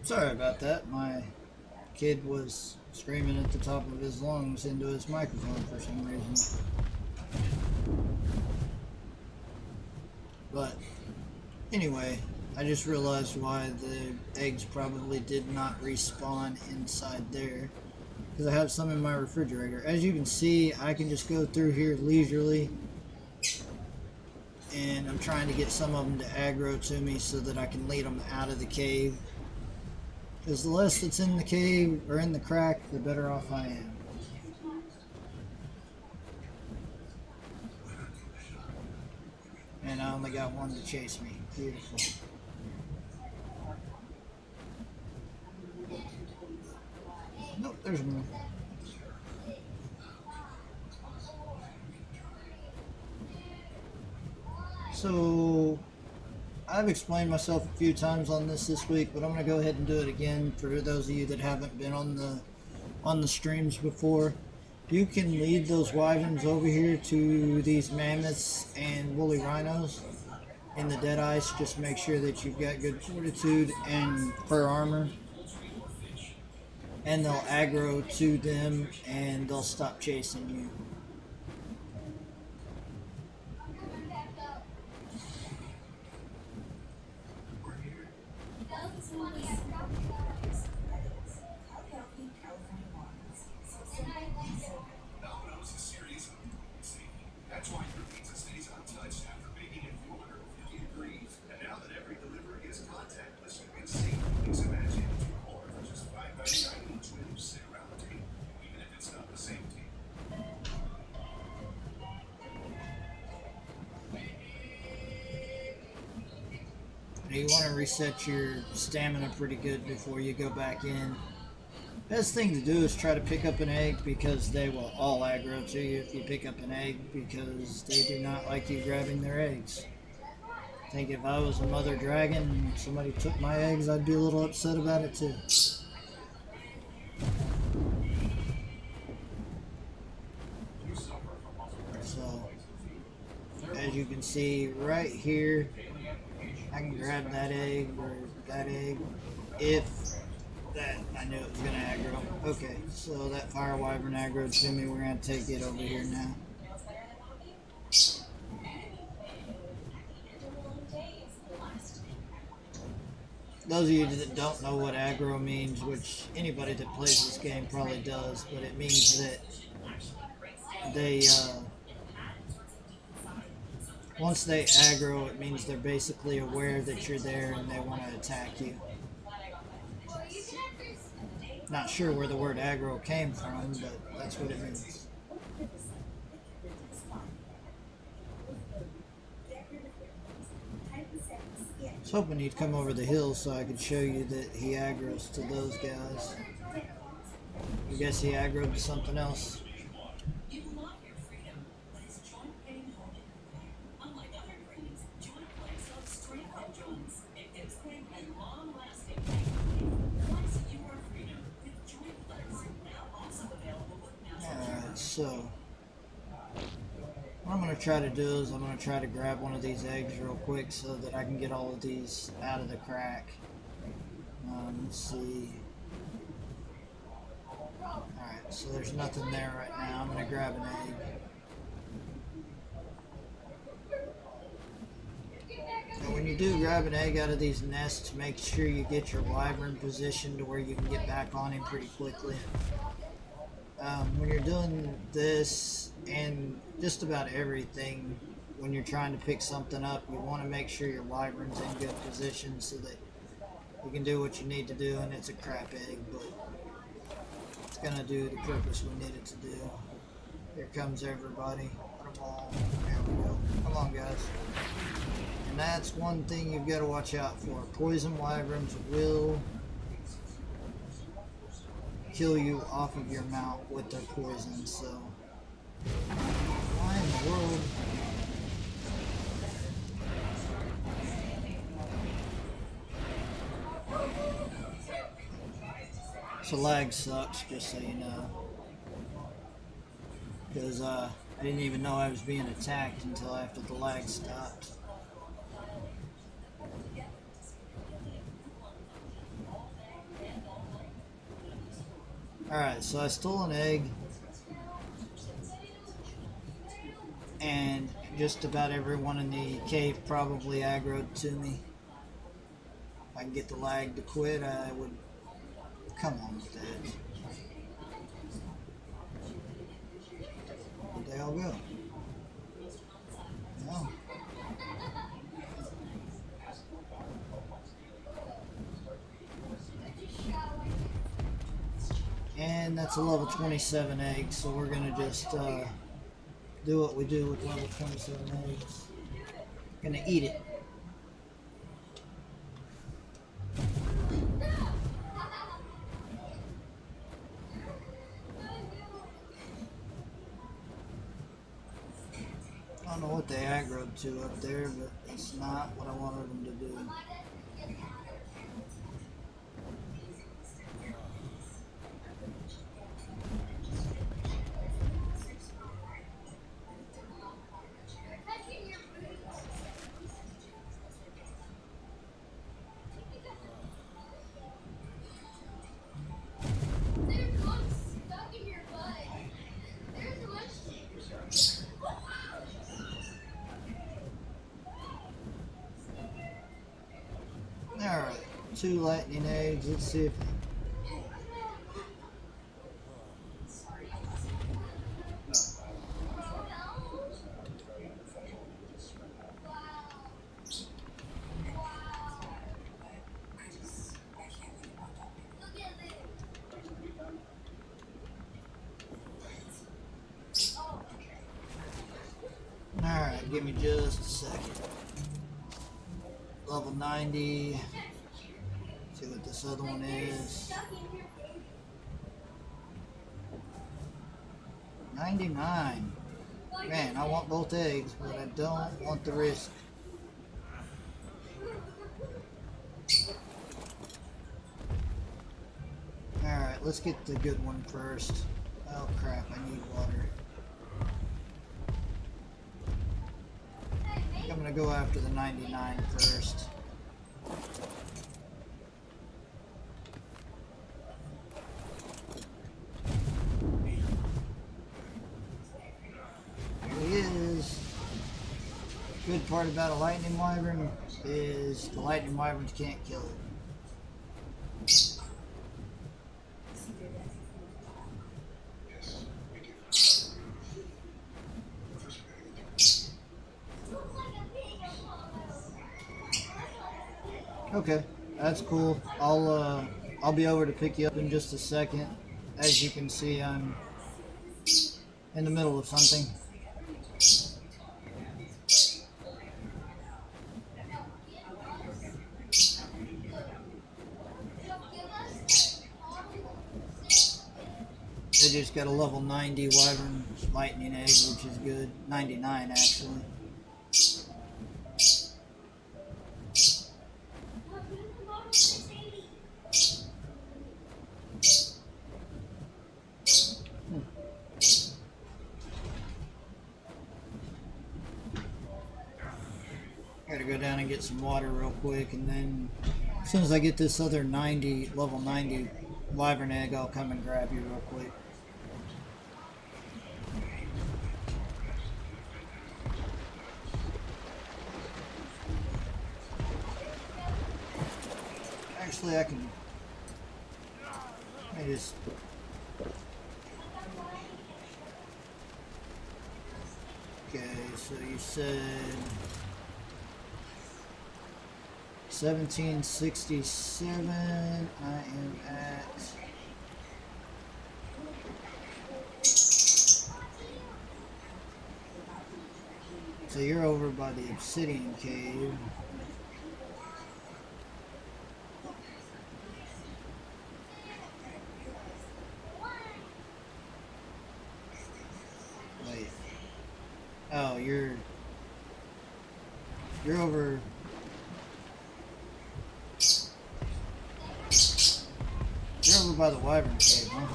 Sorry about that. My kid was screaming at the top of his lungs into his microphone for some reason. But anyway, I just realized why the eggs probably did not respawn inside there. because I have some in my refrigerator. As you can see, I can just go through here leisurely, and I'm trying to get some of them to aggro to me so that I can lead them out of the cave. Because the less that's in the cave or in the crack, the better off I am. And I only got one to chase me. Beautiful. Nope, there's one. So, I've explained myself a few times on this week, but I'm going to go ahead and do it again for those of you that haven't been on the streams before. You can lead those wyverns over here to these mammoths and woolly rhinos in the dead ice. Just make sure that you've got good fortitude and fur armor, and they'll aggro to them and they'll stop chasing you. That's why your pizza stays untouched after baking at 450 degrees. And now that every delivery is contactless, you can see things imagine to order for just $5.99 each when you sit around the table, even if it's not the same table. You want to reset your stamina pretty good before you go back in. Best thing to do is try to pick up an egg, because they will all aggro to you if you pick up an egg, because they do not like you grabbing their eggs. I think if I was a mother dragon and somebody took my eggs, I'd be a little upset about it too. So, as you can see right here, I can grab that egg or that egg if that I knew it was going to aggro. Okay, so that fire wyvern aggroed to me. We're going to take it over here now. Those of you that don't know what aggro means, which anybody that plays this game probably does, but it means that they once they aggro, it means they're basically aware that you're there and they want to attack you. Not sure where the word aggro came from, but that's what it means. I was hoping he'd come over the hill so I could show you that he aggroes to those guys. I guess he aggroed to something else. So, what I'm going to try to do is I'm going to try to grab one of these eggs real quick so that I can get all of these out of the crack. Let's see. Alright, so there's nothing there right now. I'm going to grab an egg. Now, when you do grab an egg out of these nests, make sure you get your wyvern positioned to where you can get back on him pretty quickly. When you're doing this and just about everything, when you're trying to pick something up, you want to make sure your wyvern's in good position so that you can do what you need to do. And it's a crap egg, but it's going to do the purpose we need it to do. Here comes everybody. Put them all. There we go. Come on, guys. And that's one thing you've got to watch out for. Poison wyverns will kill you off of your mount with their poison, so why in the world? So lag sucks, just so you know, because I didn't even know I was being attacked until after the lag stopped. Alright, so I stole an egg, and just about everyone in the cave probably aggroed to me. If I can get the lag to quit, I would. Come on with that. Where'd they all go? No. And that's a level 27 egg, so we're gonna just do what we do with level 27 eggs. Gonna eat it. I don't know what they aggroed to up there, but it's not what I wanted them to do. Alright, 2 lightning eggs. Let's see if. Alright, give me just a second. Level 90. See what this other one is. 99. Man, I want both eggs, but I don't want the risk. Alright, let's get the good one first. Oh crap, I need water. I'm gonna go after the 99 first. There he is. Good part about a lightning wyvern is the lightning wyverns can't kill it. Okay, that's cool. I'll be over to pick you up in just a second. As you can see, I'm in the middle of something. They just got a level 90 wyvern lightning egg, which is good. 99 actually. Gotta go down and get some water real quick, and then as soon as I get this other level 90 wyvern egg, I'll come and grab you real quick. Actually, I can. I just. Okay, so you said 1767. I am at. So you're over by the obsidian cave. Wait. Oh, you're over. You're over by the wyvern cave, huh?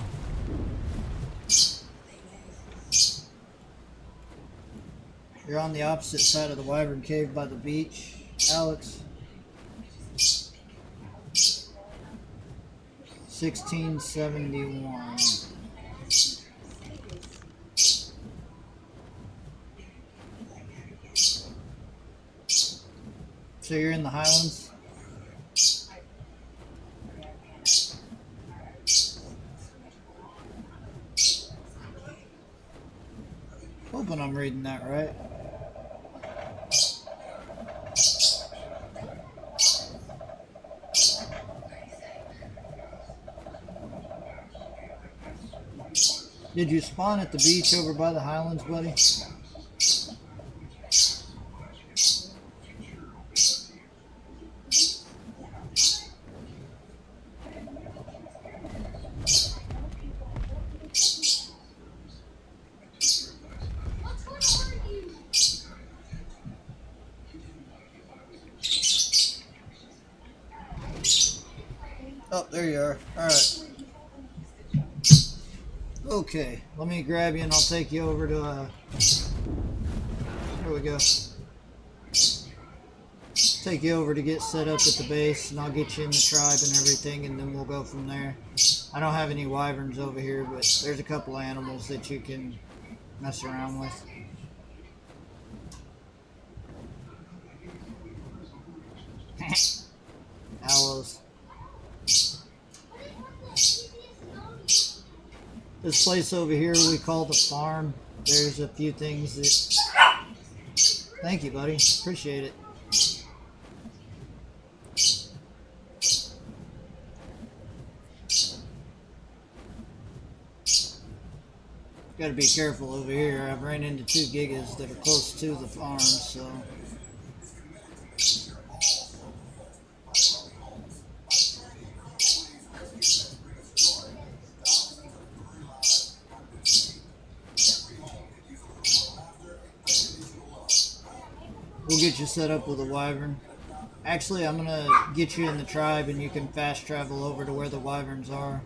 You're on the opposite side of the wyvern cave by the beach, Alex. 1671. So you're in the Highlands? reading that right. Did you spawn at the beach over by the Highlands, buddy? Oh, there you are. Alright. Okay, let me grab you and I'll take you over to, there we go. Take you over to get set up at the base, and I'll get you in the tribe and everything, and then we'll go from there. I don't have any wyverns over here, but there's a couple animals that you can mess around with. Aloes. This place over here we call the farm. There's a few things that... Thank you, buddy. Appreciate it. Gotta be careful over here. I've ran into 2 gigas that are close to the farm, so... We'll get you set up with a wyvern. Actually, I'm gonna get you in the tribe and you can fast travel over to where the wyverns are.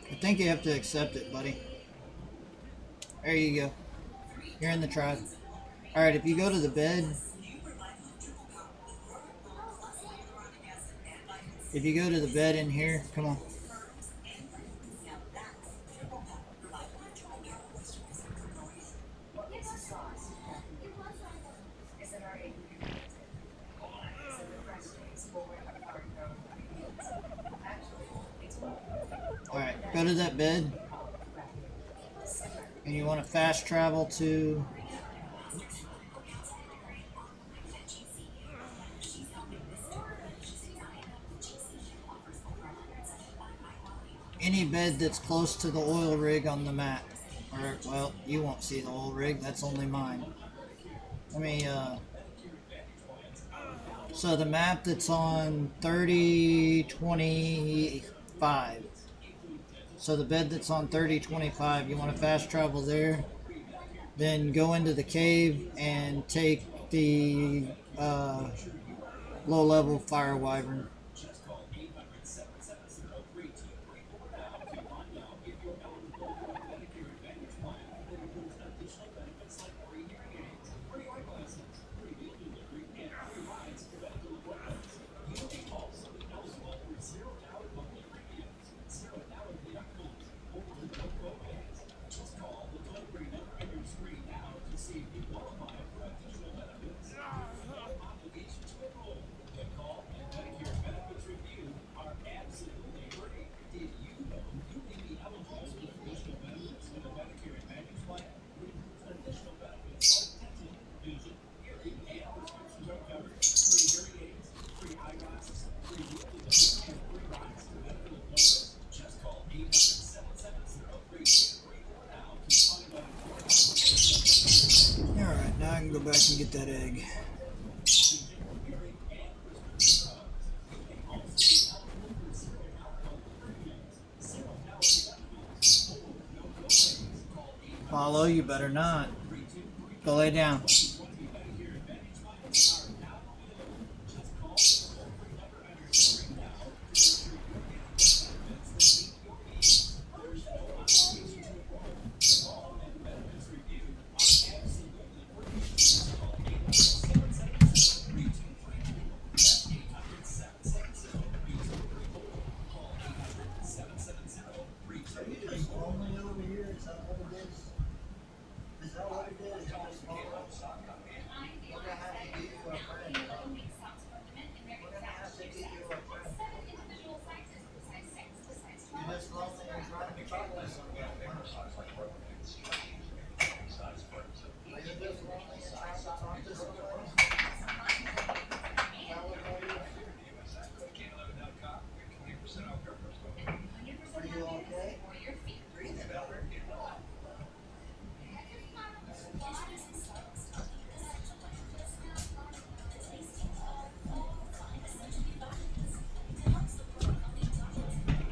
I think you have to accept it, buddy. There you go. You're in the tribe. Alright, if you go to the bed... If you go to the bed in here, come on. Alright, go to that bed. And you want to fast travel to... any bed that's close to the oil rig on the map. Or, well, you won't see the oil rig, that's only mine. Let me, so the map that's on 3025. So the bed that's on 3025, you want to fast travel there. Then go into the cave and take the low-level fire wyvern. Alright, now I can go back and get that egg. Follow, you better not. Go lay down.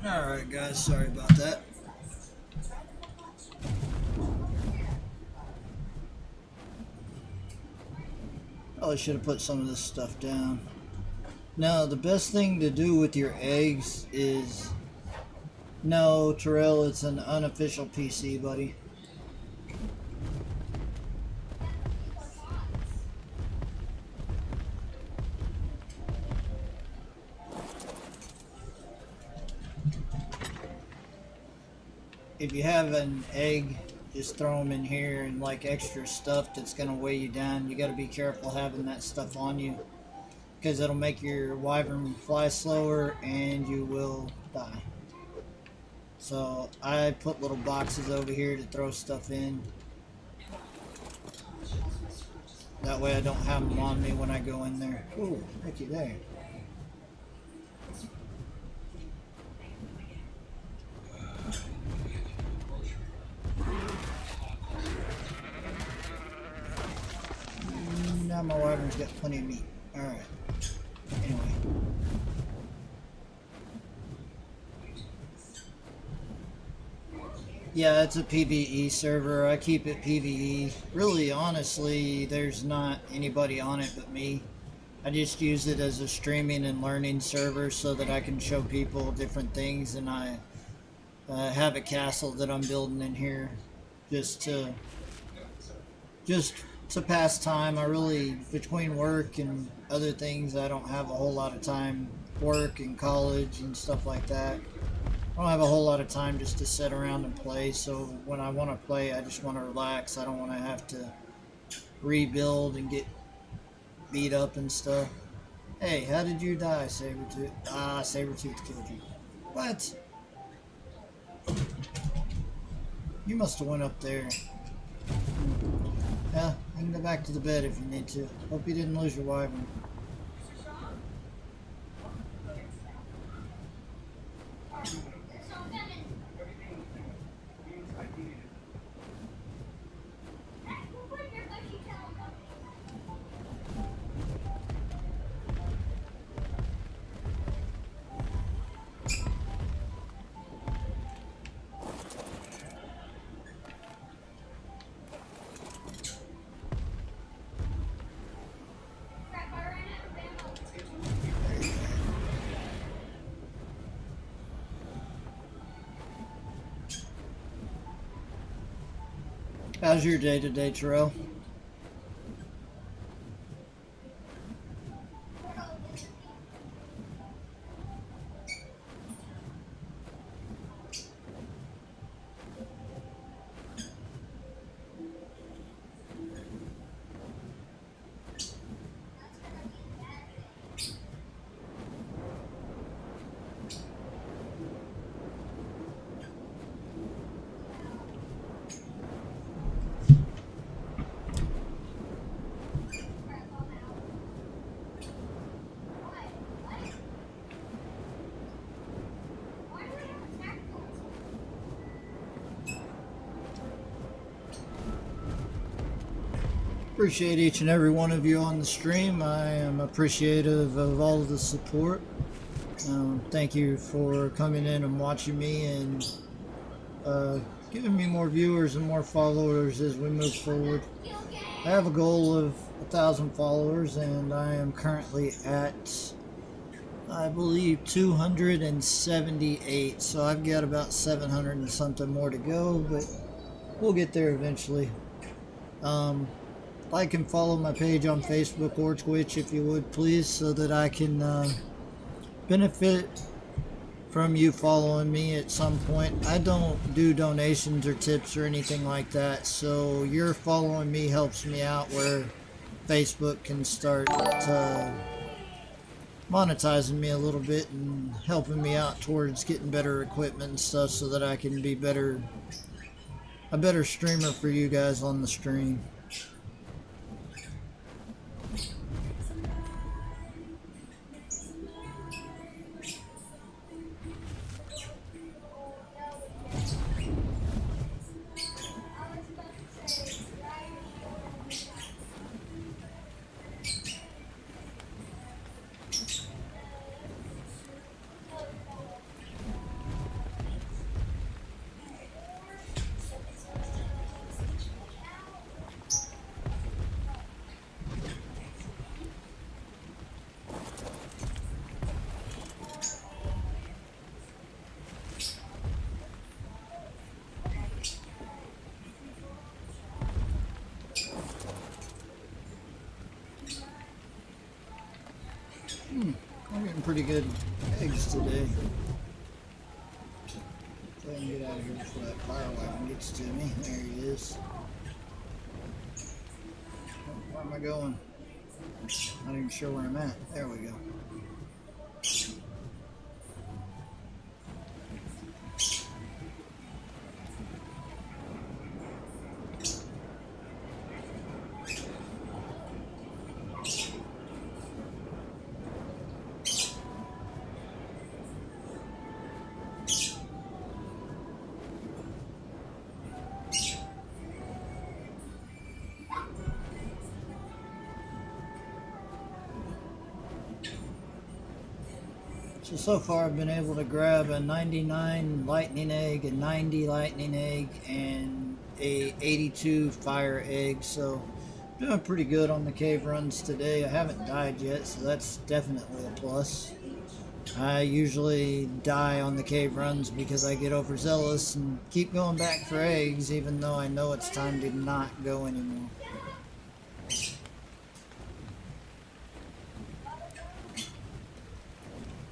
Alright, guys, sorry about that. Probably should have put some of this stuff down. Now, the best thing to do with your eggs is. No, Terrell, it's an unofficial PC, buddy. If you have an egg, just throw them in here, and like extra stuff that's going to weigh you down. You got to be careful having that stuff on you, because it'll make your wyvern fly slower and you will die. So I put little boxes over here to throw stuff in. That way I don't have them on me when I go in there. Ooh, looky there. Now my wyvern's got plenty of meat. Alright. Anyway. Yeah, it's a PvE server. I keep it PvE. Really, honestly, there's not anybody on it but me. I just use it as a streaming and learning server so that I can show people different things, and I have a castle that I'm building in here just to pass time. I really, between work and other things, I don't have a whole lot of time. Work and college and stuff like that. I don't have a whole lot of time just to sit around and play, so when I want to play, I just want to relax. I don't want to have to rebuild and get beat up and stuff. Hey, how did you die, Sabretooth? Ah, Sabretooth killed you. What? You must have went up there. Yeah, you can go back to the bed if you need to. Hope you didn't lose your wyvern. How's your day today, Terrell? Appreciate each and every one of you on the stream. I am appreciative of all of the support. Thank you for coming in and watching me and giving me more viewers and more followers as we move forward. I have a goal of 1,000 followers, and I am currently at, I believe, 278. So I've got about 700 and something more to go, but we'll get there eventually. Like and follow my page on Facebook or Twitch if you would, please, so that I can benefit from you following me at some point. I don't do donations or tips or anything like that, so your following me helps me out where Facebook can start monetizing me a little bit and helping me out towards getting better equipment and stuff so that I can be a better streamer for you guys on the stream. I'm getting pretty good eggs today. Try and get out of here before that fire wagon gets to me. There he is. Oh, where am I going? Not even sure where I'm at. There we go. So far I've been able to grab a 99 lightning egg, a 90 lightning egg, and a 82 fire egg. So doing pretty good on the cave runs today. I haven't died yet, so that's definitely a plus. I usually die on the cave runs because I get overzealous and keep going back for eggs even though I know it's time to not go anymore.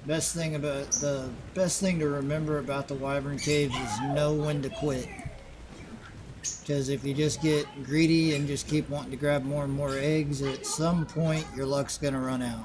The best thing to remember about the Wyvern Caves is know when to quit. Because if you just get greedy and just keep wanting to grab more and more eggs, at some point your luck's going to run out.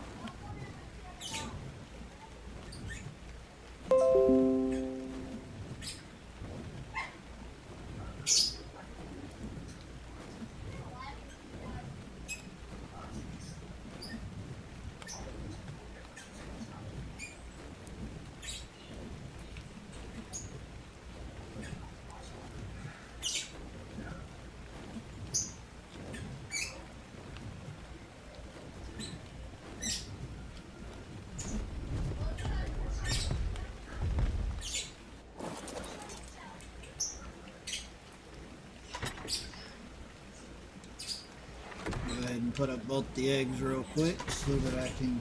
Put up both the eggs real quick so that I can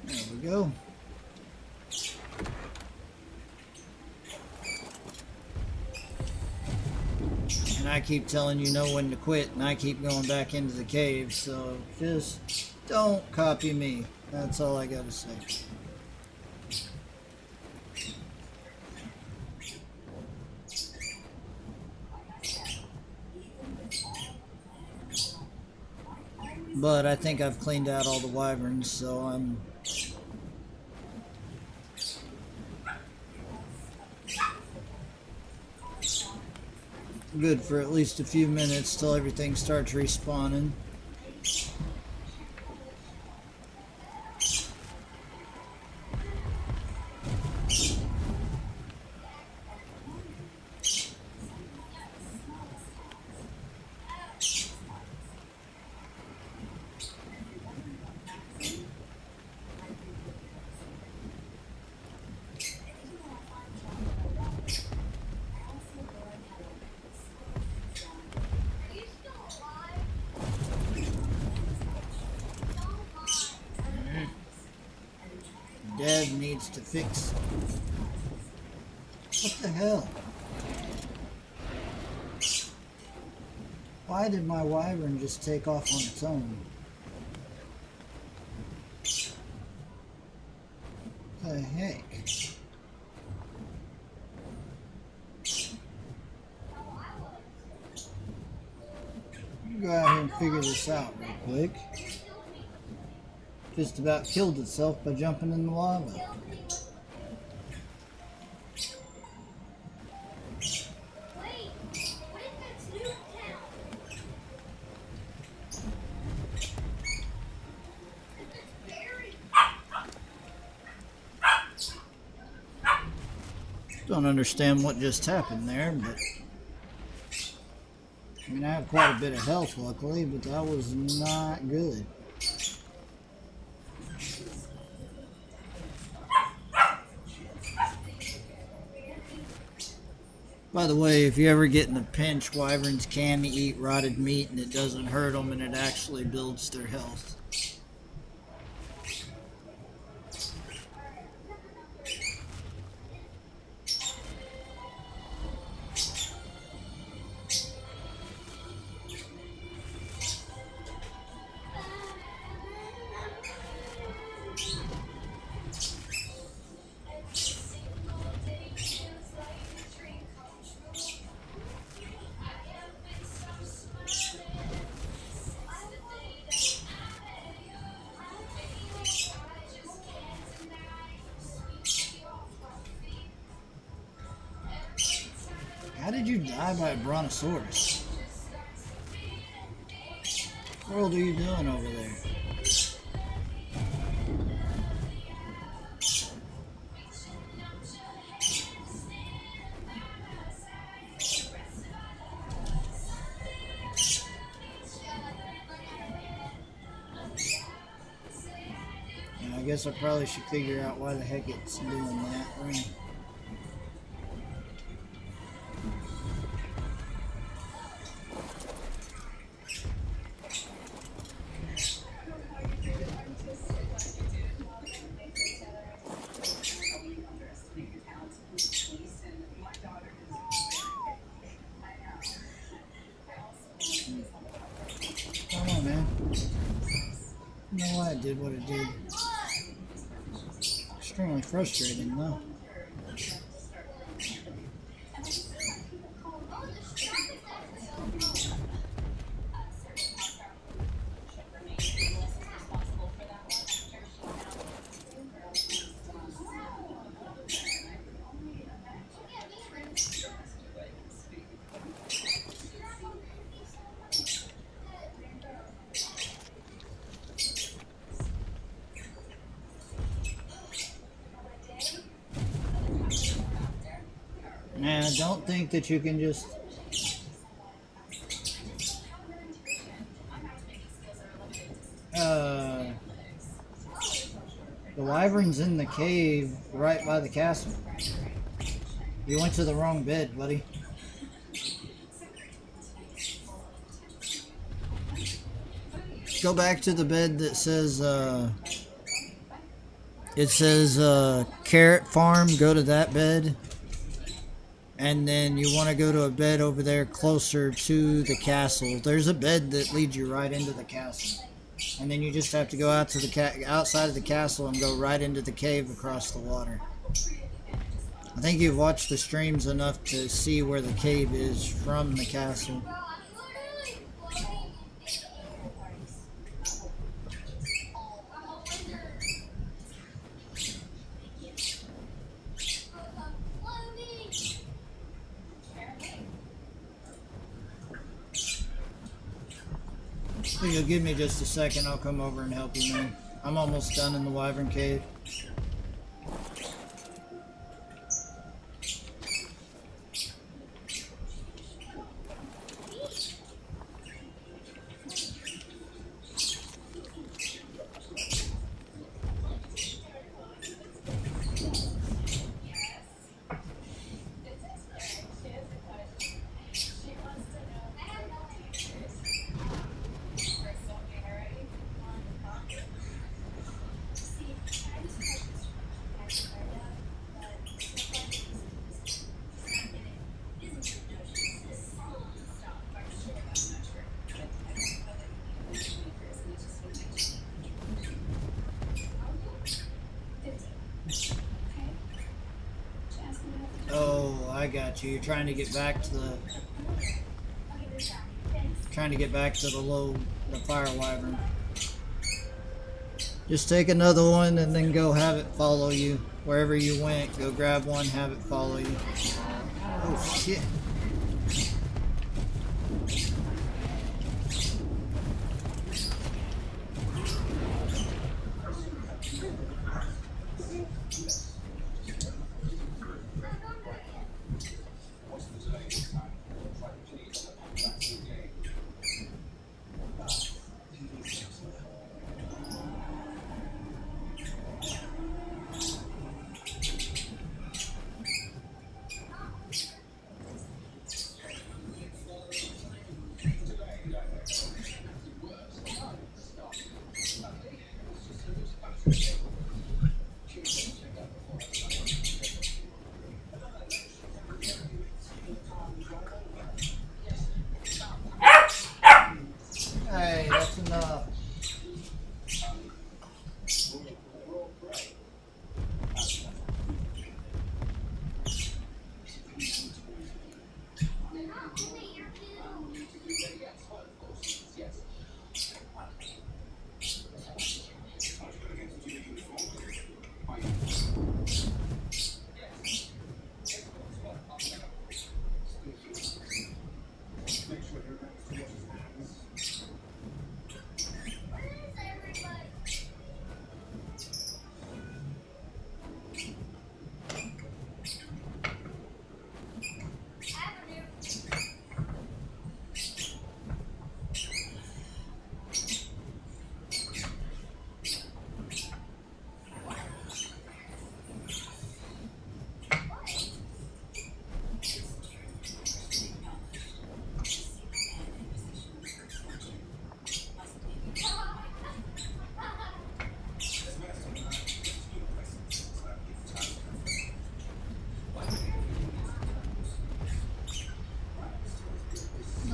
there we go. And I keep telling you know when to quit, and I keep going back into the cave, so just don't copy me. That's all I gotta say. But I think I've cleaned out all the wyverns, so I'm good for at least a few minutes till everything starts respawning. Dad needs to fix. What the hell? Why did my wyvern just take off on its own? What the heck? Go out here and figure this out real quick. Just about killed itself by jumping in the lava. Don't understand what just happened there, but I mean I have quite a bit of health luckily, but that was not good. By the way, if you ever get in a pinch, wyverns can eat rotted meat and it doesn't hurt them and it actually builds their health. did you die by a brontosaurus? What world are you doing over there? I guess I probably should figure out why the heck it's doing that. Right? Come on, man. I don't know why it did what it did. Extremely frustrating, though. Man, I don't think that you can just... the wyvern's in the cave right by the castle. You went to the wrong bed, buddy. Go back to the bed that says, it says, Carrot Farm. Go to that bed. And then you want to go to a bed over there closer to the castle. There's a bed that leads you right into the castle. And then you just have to go out to the outside of the castle and go right into the cave across the water. I think you've watched the streams enough to see where the cave is from the castle. If you'll give me just a second, I'll come over and help you, man. I'm almost done in the wyvern cave. Oh, I got you. You're trying to get back to the the fire wyvern. Just take another one and then go have it follow you wherever you went. Go grab one, have it follow you. Oh shit.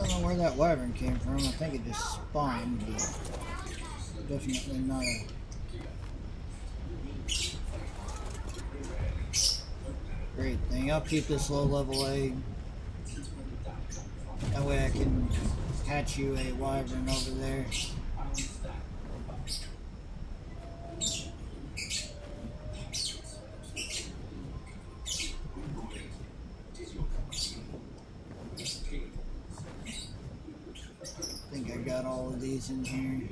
don't know where that wyvern came from. I think it just spawned, but definitely not a... great thing. I'll keep this low level egg. That way I can hatch you a wyvern over there. I think I got all of these in here.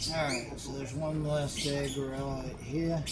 Alright, so there's one last egg right here.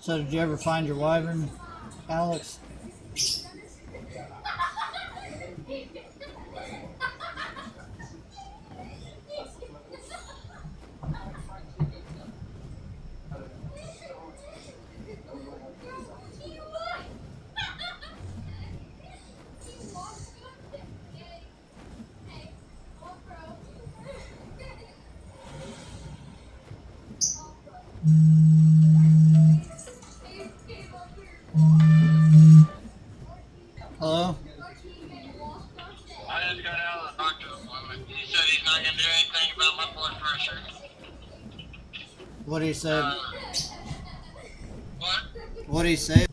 So did you ever find your wyvern, Alex? Hello? I just got out of the doctor's appointment. He said he's not going to do anything about my blood pressure. What did he say? What? What did he say?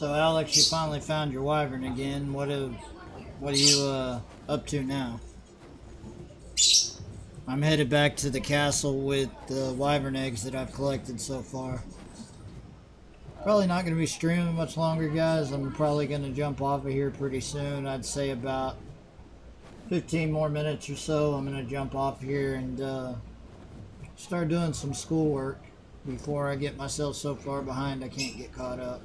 So Alex, you finally found your wyvern again. What are you up to now? I'm headed back to the castle with the wyvern eggs that I've collected so far. Probably not going to be streaming much longer, guys. I'm probably going to jump off of here pretty soon. I'd say about 15 more minutes or so. I'm going to jump off here and start doing some schoolwork before I get myself so far behind I can't get caught up.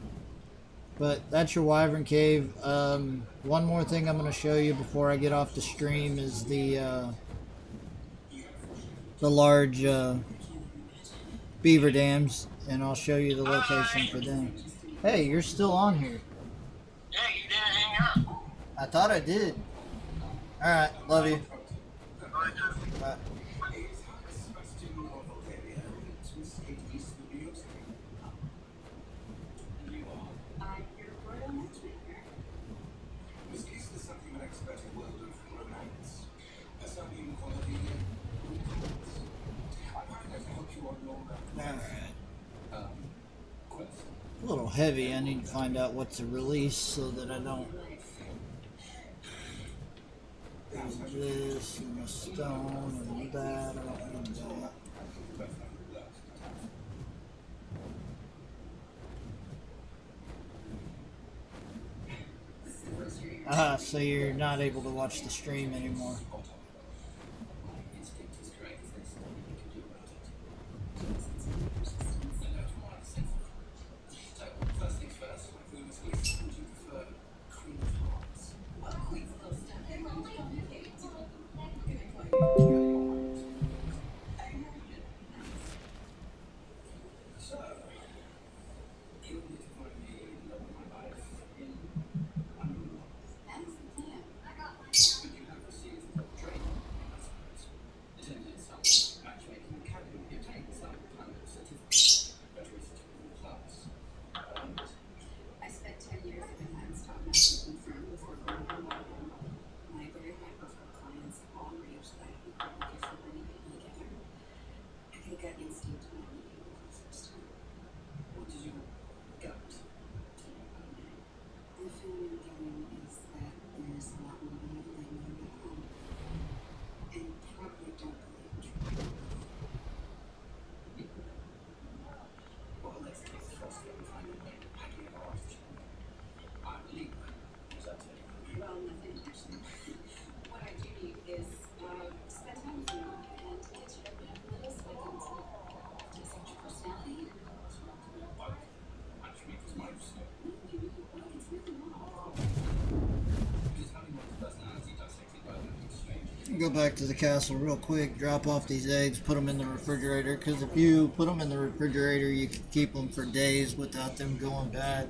But that's your wyvern cave. One more thing I'm going to show you before I get off the stream is the large beaver dams, and I'll show you the location for them. Hey, you're still on here. Yeah, you didn't hang up. I thought I did. Alright, love you. Bye. This case is something unexpected world of romance. A stunning quality I'm happy to help you on your Alright. quest. A little heavy. I need to find out what's a release so that I don't. There's this and the stone and that. I don't need that. Ah, so you're not able to watch the stream anymore. First things first, would you prefer Queen of Hearts? So, you need to find the love of my life in Underworld. But you have received training, I suppose. Attended some matchmaking academy, obtained some kind of certificate, graduated to a class. I spent 10 years at a nonstop matchmaking firm before going to London. My very high profile clients all arranged that we could looking for many people together. I think gut instinct when I meet people for the first time. What did your gut tell you about me? The feeling I'm getting is that there's a lot more to you than you know. And probably don't believe true. Well, let's take the first step and find a way to pack it off. I believe that. Was that it? Well, nothing actually. What I do need is spend time with you and to get you to open up a little so I can to accept your personality. Matchmaker's microscope. Maybe it's really not. Just having one's personality dissected by an exchange. Go back to the castle real quick, drop off these eggs, put them in the refrigerator, because if you put them in the refrigerator you can keep them for days without them going bad.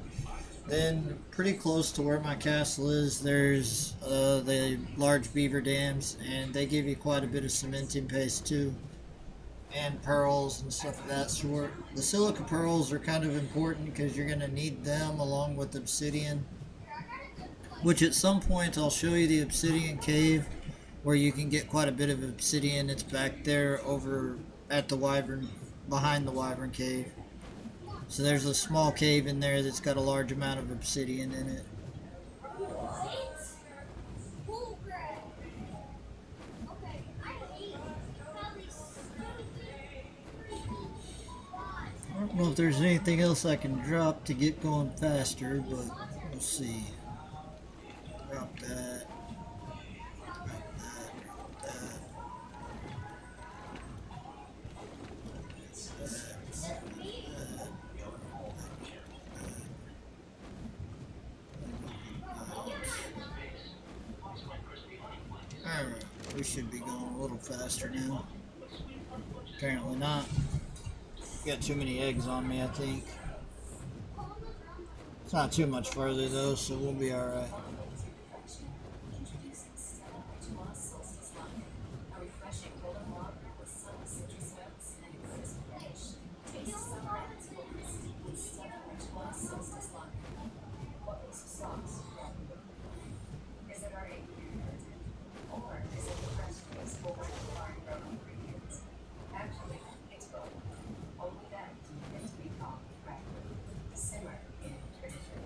Then pretty close to where my castle is, there's the large beaver dams, and they give you quite a bit of cementing paste too, and pearls and stuff of that sort. The silica pearls are kind of important because you're going to need them along with obsidian, which at some point I'll show you the obsidian cave where you can get quite a bit of obsidian. It's back there over at the wyvern, behind the wyvern cave. So there's a small cave in there that's got a large amount of obsidian in it. I don't know if there's anything else I can drop to get going faster, but we'll see. Drop that. Alright, we should be going a little faster now. Apparently not. Got too many eggs on me, I think. It's not too much further though, so we'll be alright. A refreshing golden water with subtle citrus notes and a crisp finish. Taste summer at its fullest with Stella Artois Solstice Lager. What makes the sauce? Is it our ingredient? Or is it the fresh taste for foreign grown ingredients? Actually, it's both. Only then do you get to be called correctly. Simmer in tradition.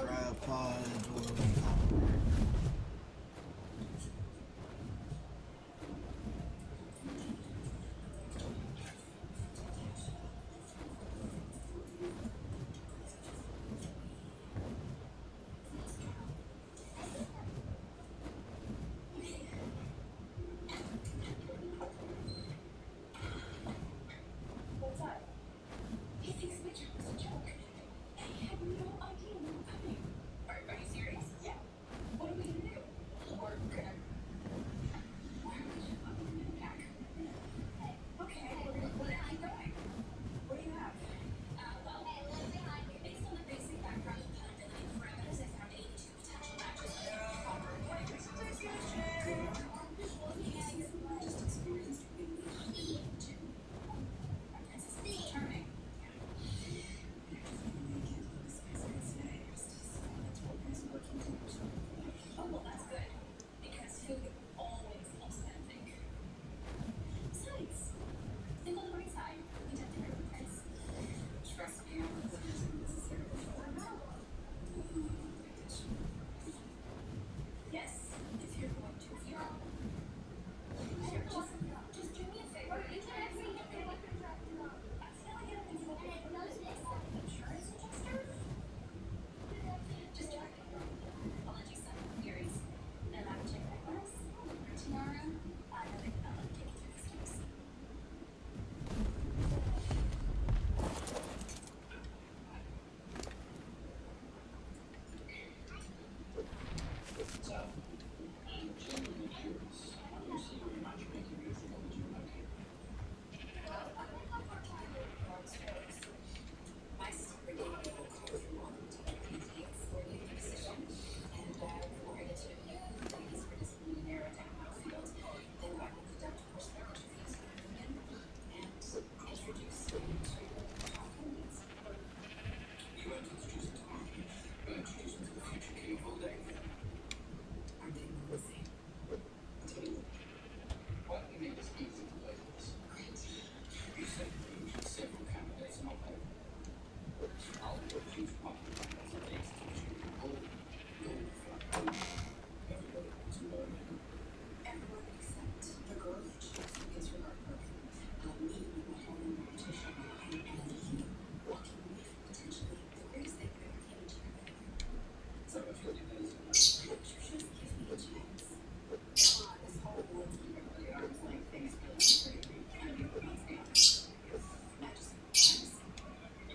cryopods, what do we call them? What's up? He thinks Mitchell was a joke. I had no idea we were coming. Are you serious? Yeah. What are we gonna do? We're gonna. Why are we just up in the back? Okay, we're gonna keep going. What do you have? Well, based on the basic background compatibility parameters, I found 82 potential matches that are proper pointers. Just experienced really too. Princess is charming. Oh, well, that's good. Because food always helps them think. Besides, think on the bright side. We did dinner with Prince. Trust me, I'm not necessarily for Yes, if you're going to, if you're just do me a favor. I feel like I don't think you will be insurance adjuster. Just check. I'll let you set theories. Then I'll check back with us. Tomorrow, I'll take you through this case. My sister gave me a call from one to PTX for you decision, and we're going to please for disciplinary down outfield. Then I will conduct personal interviews with women and introduce you to top candidates. You won't introduce him to me, but introduce him to the future king of Old England. Are they the same? I'll tell you what. Why don't we make this easy for both of us? Great. You send me several candidates and I'll pay. I'll put you to my plans and things to you. All your fun. Everybody wants to learn it. Everyone except the girl that chose to get her birth. Me with my whole new reputation and you walking away from potentially the greatest thing that ever came into your life. So if you're doing this, You should give me a chance. This whole world's everybody arms like things feeling pretty kind of reminds me of not just fantasy.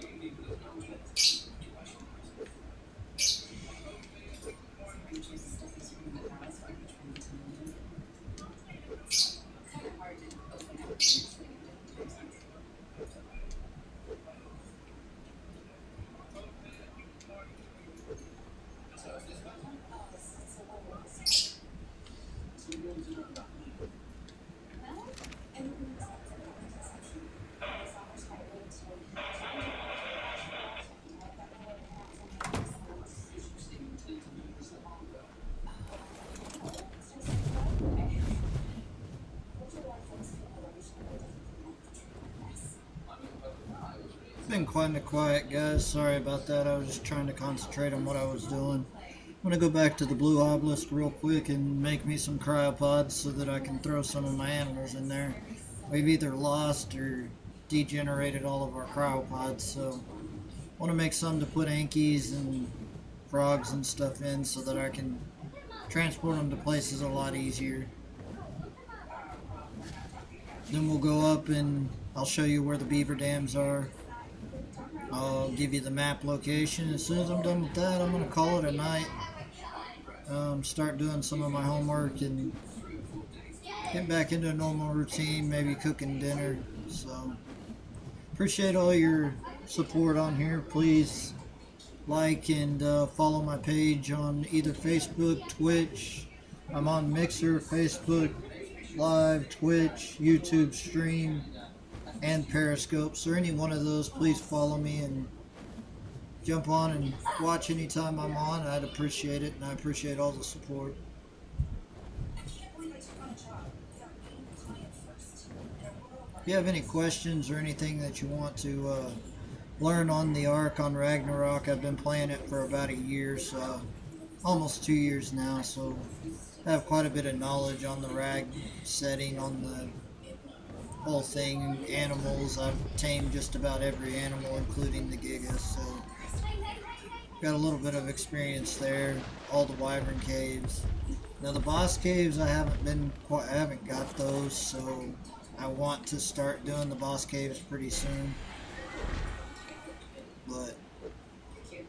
you need to know that it's too much. You choose the stuff that's really good now, so I can try to tell you. It's kind of hard to open up and explain it. So if this one, So what was so you want to know about me. well, and exception. It's almost quite good to Interesting to know this longer. Been quite quiet, guys. Sorry about that. I was just trying to concentrate on what I was doing. I'm gonna go back to the blue obelisk real quick and make me some cryopods so that I can throw some of my animals in there. We've either lost or degenerated all of our cryopods, so I want to make some to put Ankies and frogs and stuff in so that I can transport them to places a lot easier. Then we'll go up and I'll show you where the beaver dams are. I'll give you the map location. As soon as I'm done with that, I'm going to call it a night. Start doing some of my homework and get back into a normal routine, maybe cooking dinner. So, appreciate all your support on here. Please like and follow my page on either Facebook, Twitch. I'm on Mixer, Facebook Live, Twitch, YouTube stream, and Periscope. So any one of those, please follow me and jump on and watch anytime I'm on. I'd appreciate it, and I appreciate all the support. I can't believe I took on a job without meeting the client first. If you have any questions or anything that you want to learn on the Ark on Ragnarok. I've been playing it for about a year, so almost 2 years now, so I have quite a bit of knowledge on the Rag setting, on the whole thing. Animals, I've tamed just about every animal, including the Giga, so got a little bit of experience there. All the Wyvern caves. Now the boss caves, I haven't got those, so I want to start doing the boss caves pretty soon. But there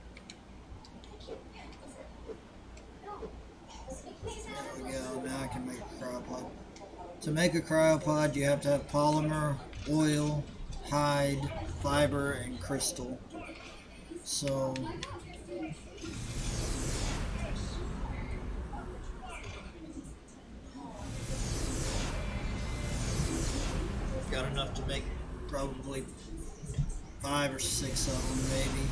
we go. Now I can make a cryopod. To make a cryopod, you have to have polymer, oil, hide, fiber, and crystal. So got enough to make probably 5 or 6 of them, maybe.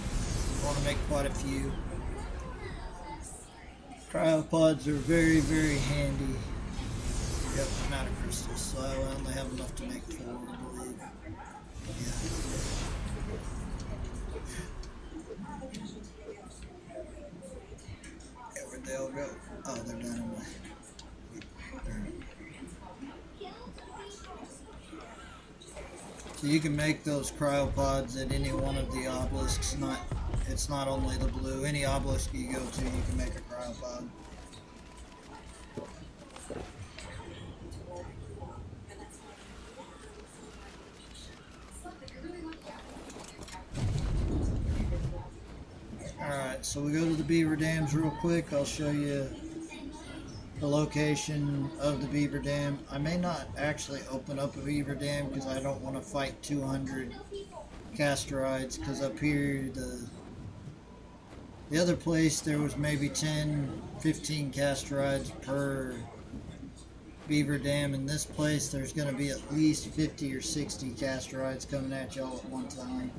I want to make quite a few. Cryopods are very, very handy. Yep, I'm out of crystals, so I only have enough to make 4, I believe. Yeah. Yeah, where'd they all go? Oh, they're down in my... So you can make those cryopods at any one of the obelisks. It's not only the blue. Any obelisk you go to, you can make a cryopod. Alright, so we go to the beaver dams real quick. I'll show you the location of the beaver dam. I may not actually open up a beaver dam because I don't want to fight 200 castorites, because up here the other place there was maybe 10-15 castorites per beaver dam. In this place there's going to be at least 50 or 60 castorites coming at y'all at one time.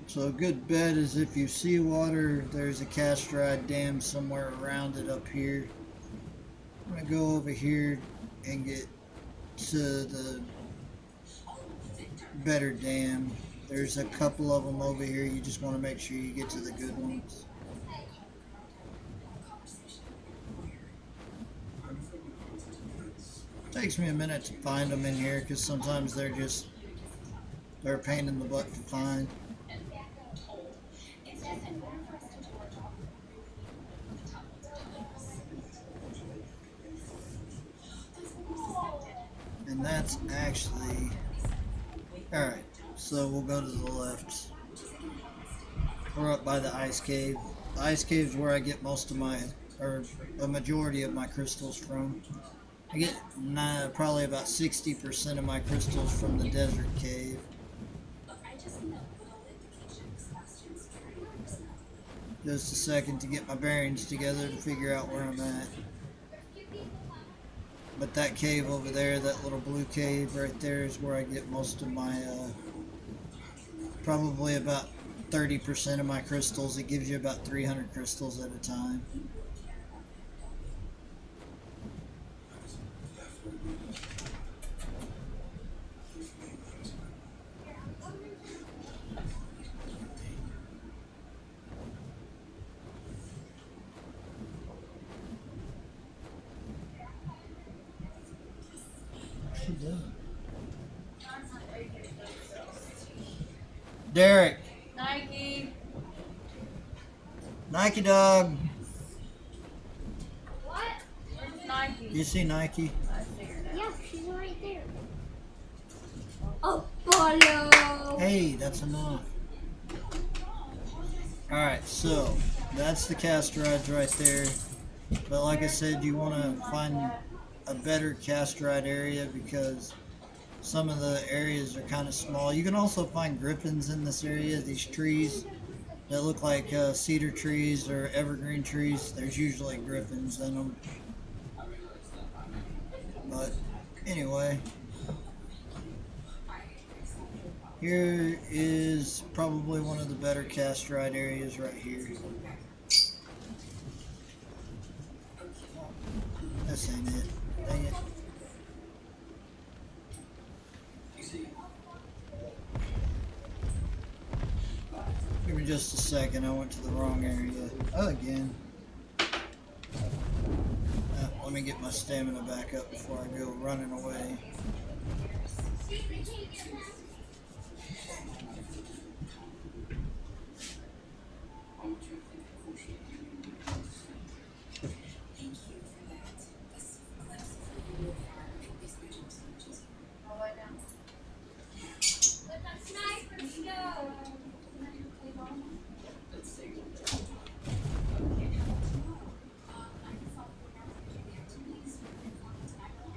So a good bet is if you see water, there's a castorite dam somewhere around it up here. I'm going to go over here and get to the better dam. There's a couple of them over here. You just want to make sure you get to the good ones. Takes me a minute to find them in here because sometimes they're a pain in the butt to find. And that's actually... Alright, so we'll go to the left. We're up by the ice cave. The ice cave is where I get most of my, or a majority of my crystals from. I get probably about 60% of my crystals from the desert cave. Just a second to get my bearings together to figure out where I'm at. But that cave over there, that little blue cave right there, is where I get most of my, probably about 30% of my crystals. It gives you about 300 crystals at a time. Derek. Nike. Nike dog. What? Where's Nike? You see Nike? I figured out. Yeah, she's right there. Oh, follow. Hey, that's enough. Alright, so that's the castorites right there. But like I said, you want to find a better castorite area because some of the areas are kind of small. You can also find griffins in this area, these trees that look like cedar trees or evergreen trees. There's usually griffins in them. But anyway, here is probably one of the better cast ride areas right here. This ain't it. Dang it. Give me just a second. I went to the wrong area again. Let me get my stamina back up before I go running away. I'll lie down. Let the snipers go.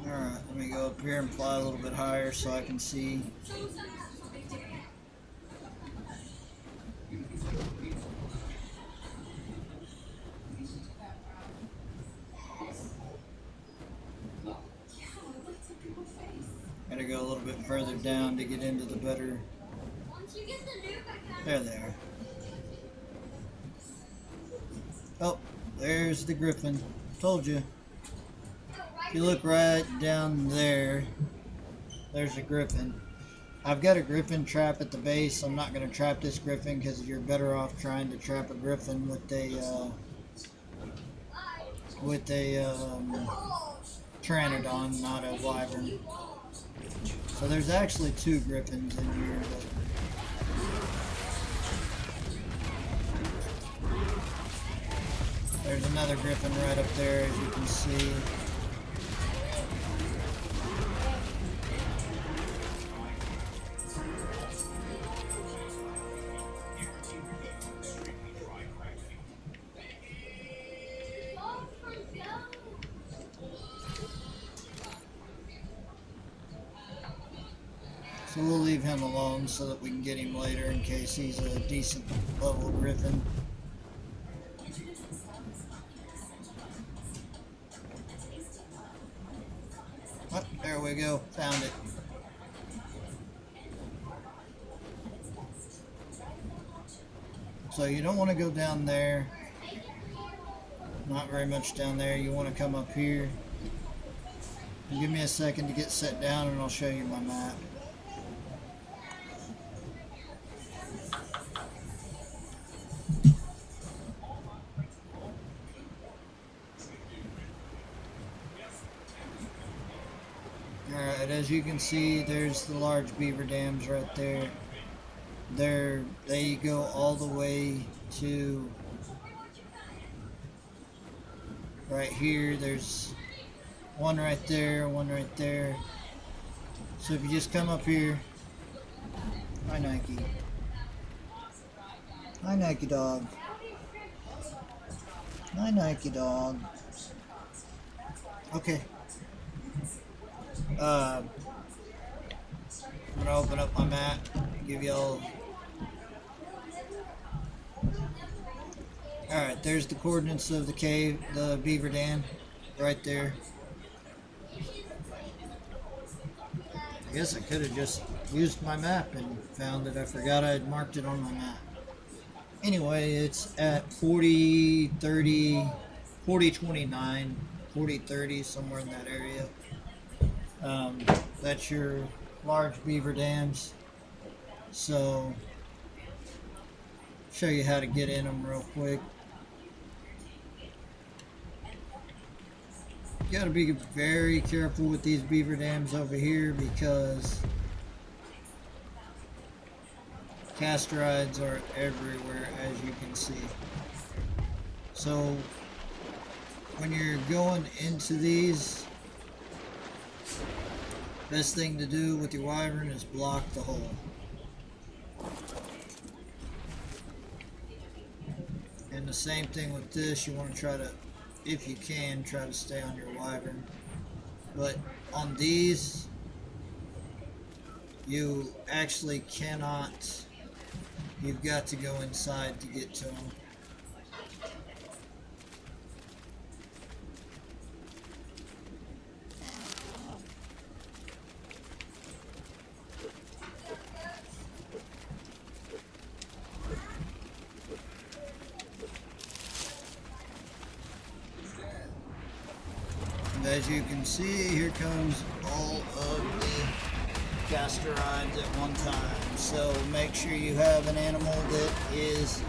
Alright, let me go up here and fly a little bit higher so I can see. Gotta go a little bit further down to get into the better. Once you get the nuke, I can. There they are. Oh, there's the griffin. Told you. If you look right down there, there's a griffin. I've got a griffin trap at the base. I'm not going to trap this griffin because you're better off trying to trap a griffin with a pteranodon, not a wyvern. So there's actually two griffins in here. There's another griffin right up there, as you can see. So we'll leave him alone so that we can get him later in case he's a decent level griffin. Oh, there we go. Found it. So you don't want to go down there. Not very much down there. You want to come up here. And give me a second to get set down and I'll show you my map. Alright, as you can see, there's the large beaver dams right there. They go all the way to right here. There's one right there, one right there. So if you just come up here, hi Nike. Hi Nike dog. Hi Nike dog. Okay. I'm gonna open up my map, give y'all. Alright, there's the coordinates of the cave, the beaver dam, right there. I guess I could have just used my map and found it. I forgot I had marked it on my map. Anyway, it's at 40-30, 40-29, 40-30, somewhere in that area. That's your large beaver dams. So, show you how to get in them real quick. You gotta be very careful with these beaver dams over here because cast rides are everywhere, as you can see. So, when you're going into these, best thing to do with your wyvern is block the hole. And the same thing with this, you want to try to, if you can, try to stay on your wyvern. But on these, You actually cannot. You've got to go inside to get to them. And as you can see, here comes all of the castorides at one time. So make sure you have an animal that is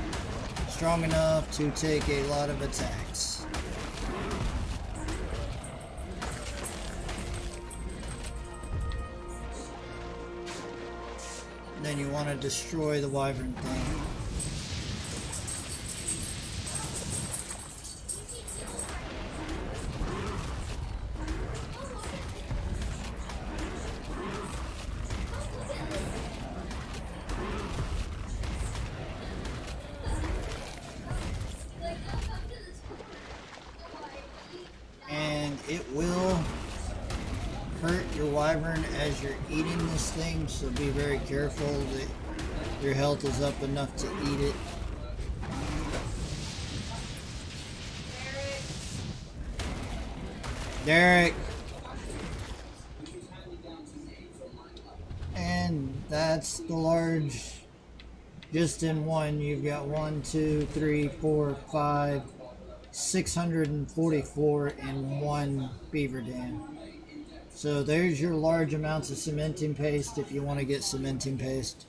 strong enough to take a lot of attacks. Then you want to destroy the wyvern thing. And it will hurt your wyvern as you're eating this thing, so be very careful that your health is up enough to eat it. Derek. And that's the large. Just in one, you've got 1, 2, 3, 4, 5, 644 in one beaver dam. So there's your large amounts of cementing paste if you want to get cementing paste.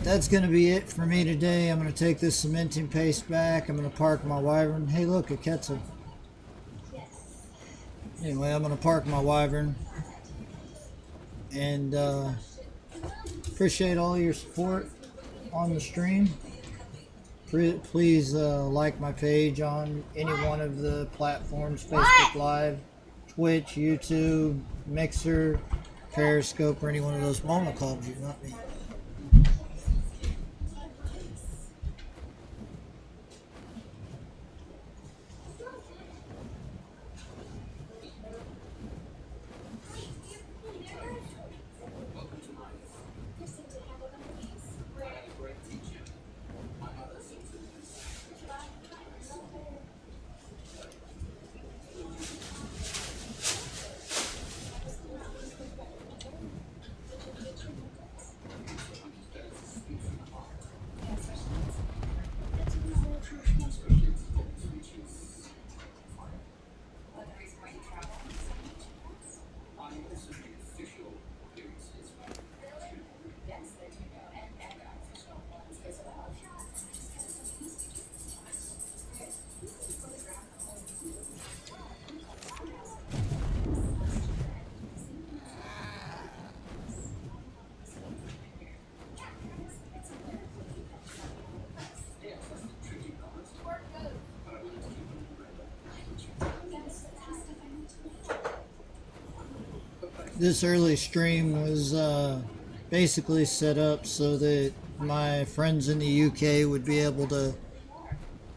That's going to be it for me today. I'm going to take this cementing paste back. I'm going to park my wyvern. Hey, look, a Quetzal. Anyway, I'm going to park my wyvern. And appreciate all your support on the stream. Please like my page on any one of the platforms, Facebook Live, Twitch, YouTube, Mixer, Periscope, or any one of those. Mama called you, not me. This early stream was basically set up so that my friends in the UK would be able to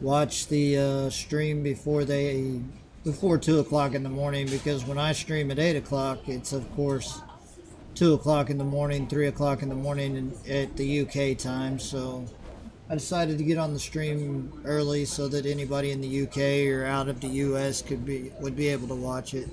watch the stream before 2 o'clock in the morning, because when I stream at 8 o'clock, it's of course 2 o'clock in the morning, 3 o'clock in the morning at the UK time. So I decided to get on the stream early so that anybody in the UK or out of the US would be able to watch it.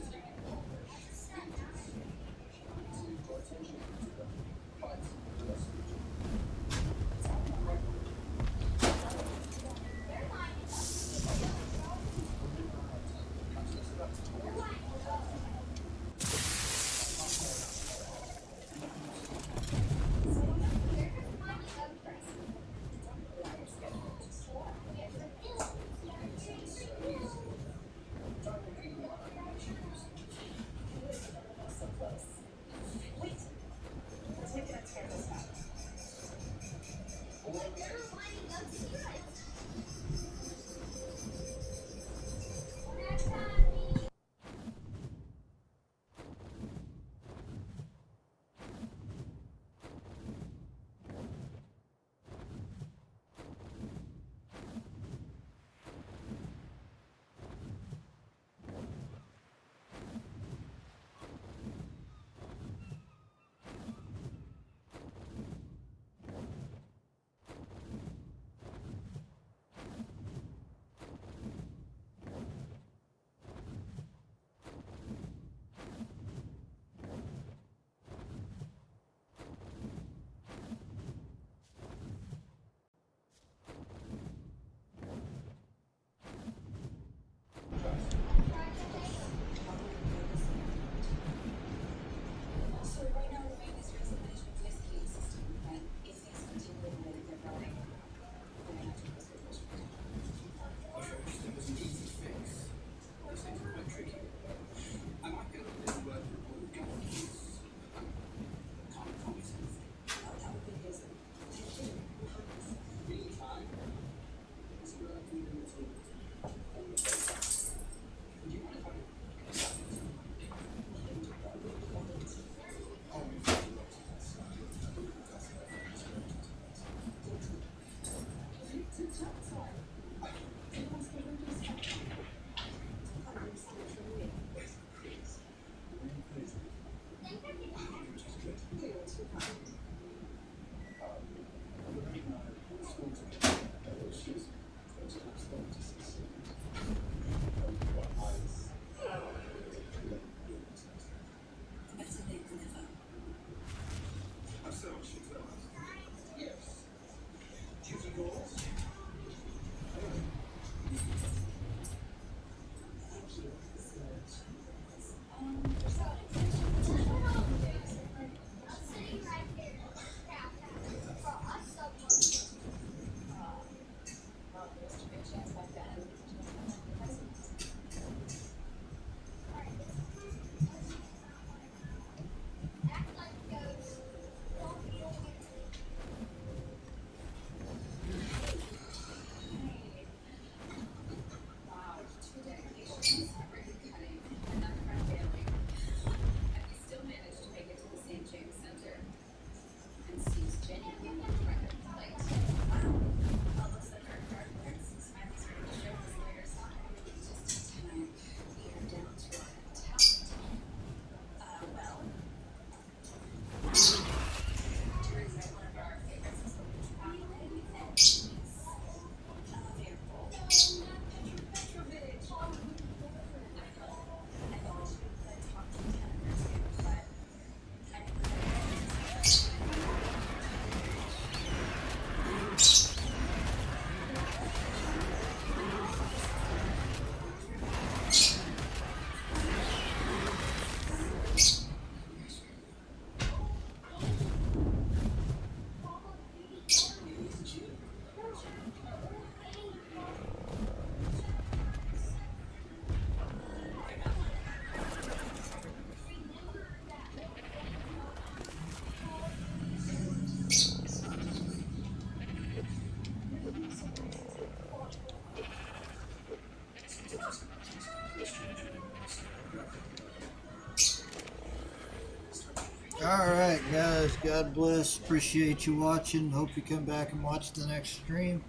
Guys, God bless. Appreciate you watching. Hope you come back and watch the next stream.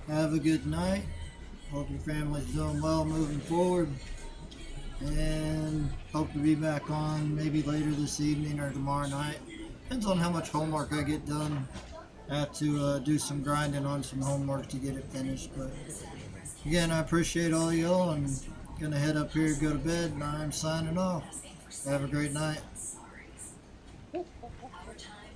Have a good night. Hope your family's doing well moving forward. And hope to be back on maybe later this evening or tomorrow night. Depends on how much homework I get done. I have to do some grinding on some homework to get it finished. But again, I appreciate all y'all. I'm going to head up here, go to bed, and I'm signing off. Have a great night. Our time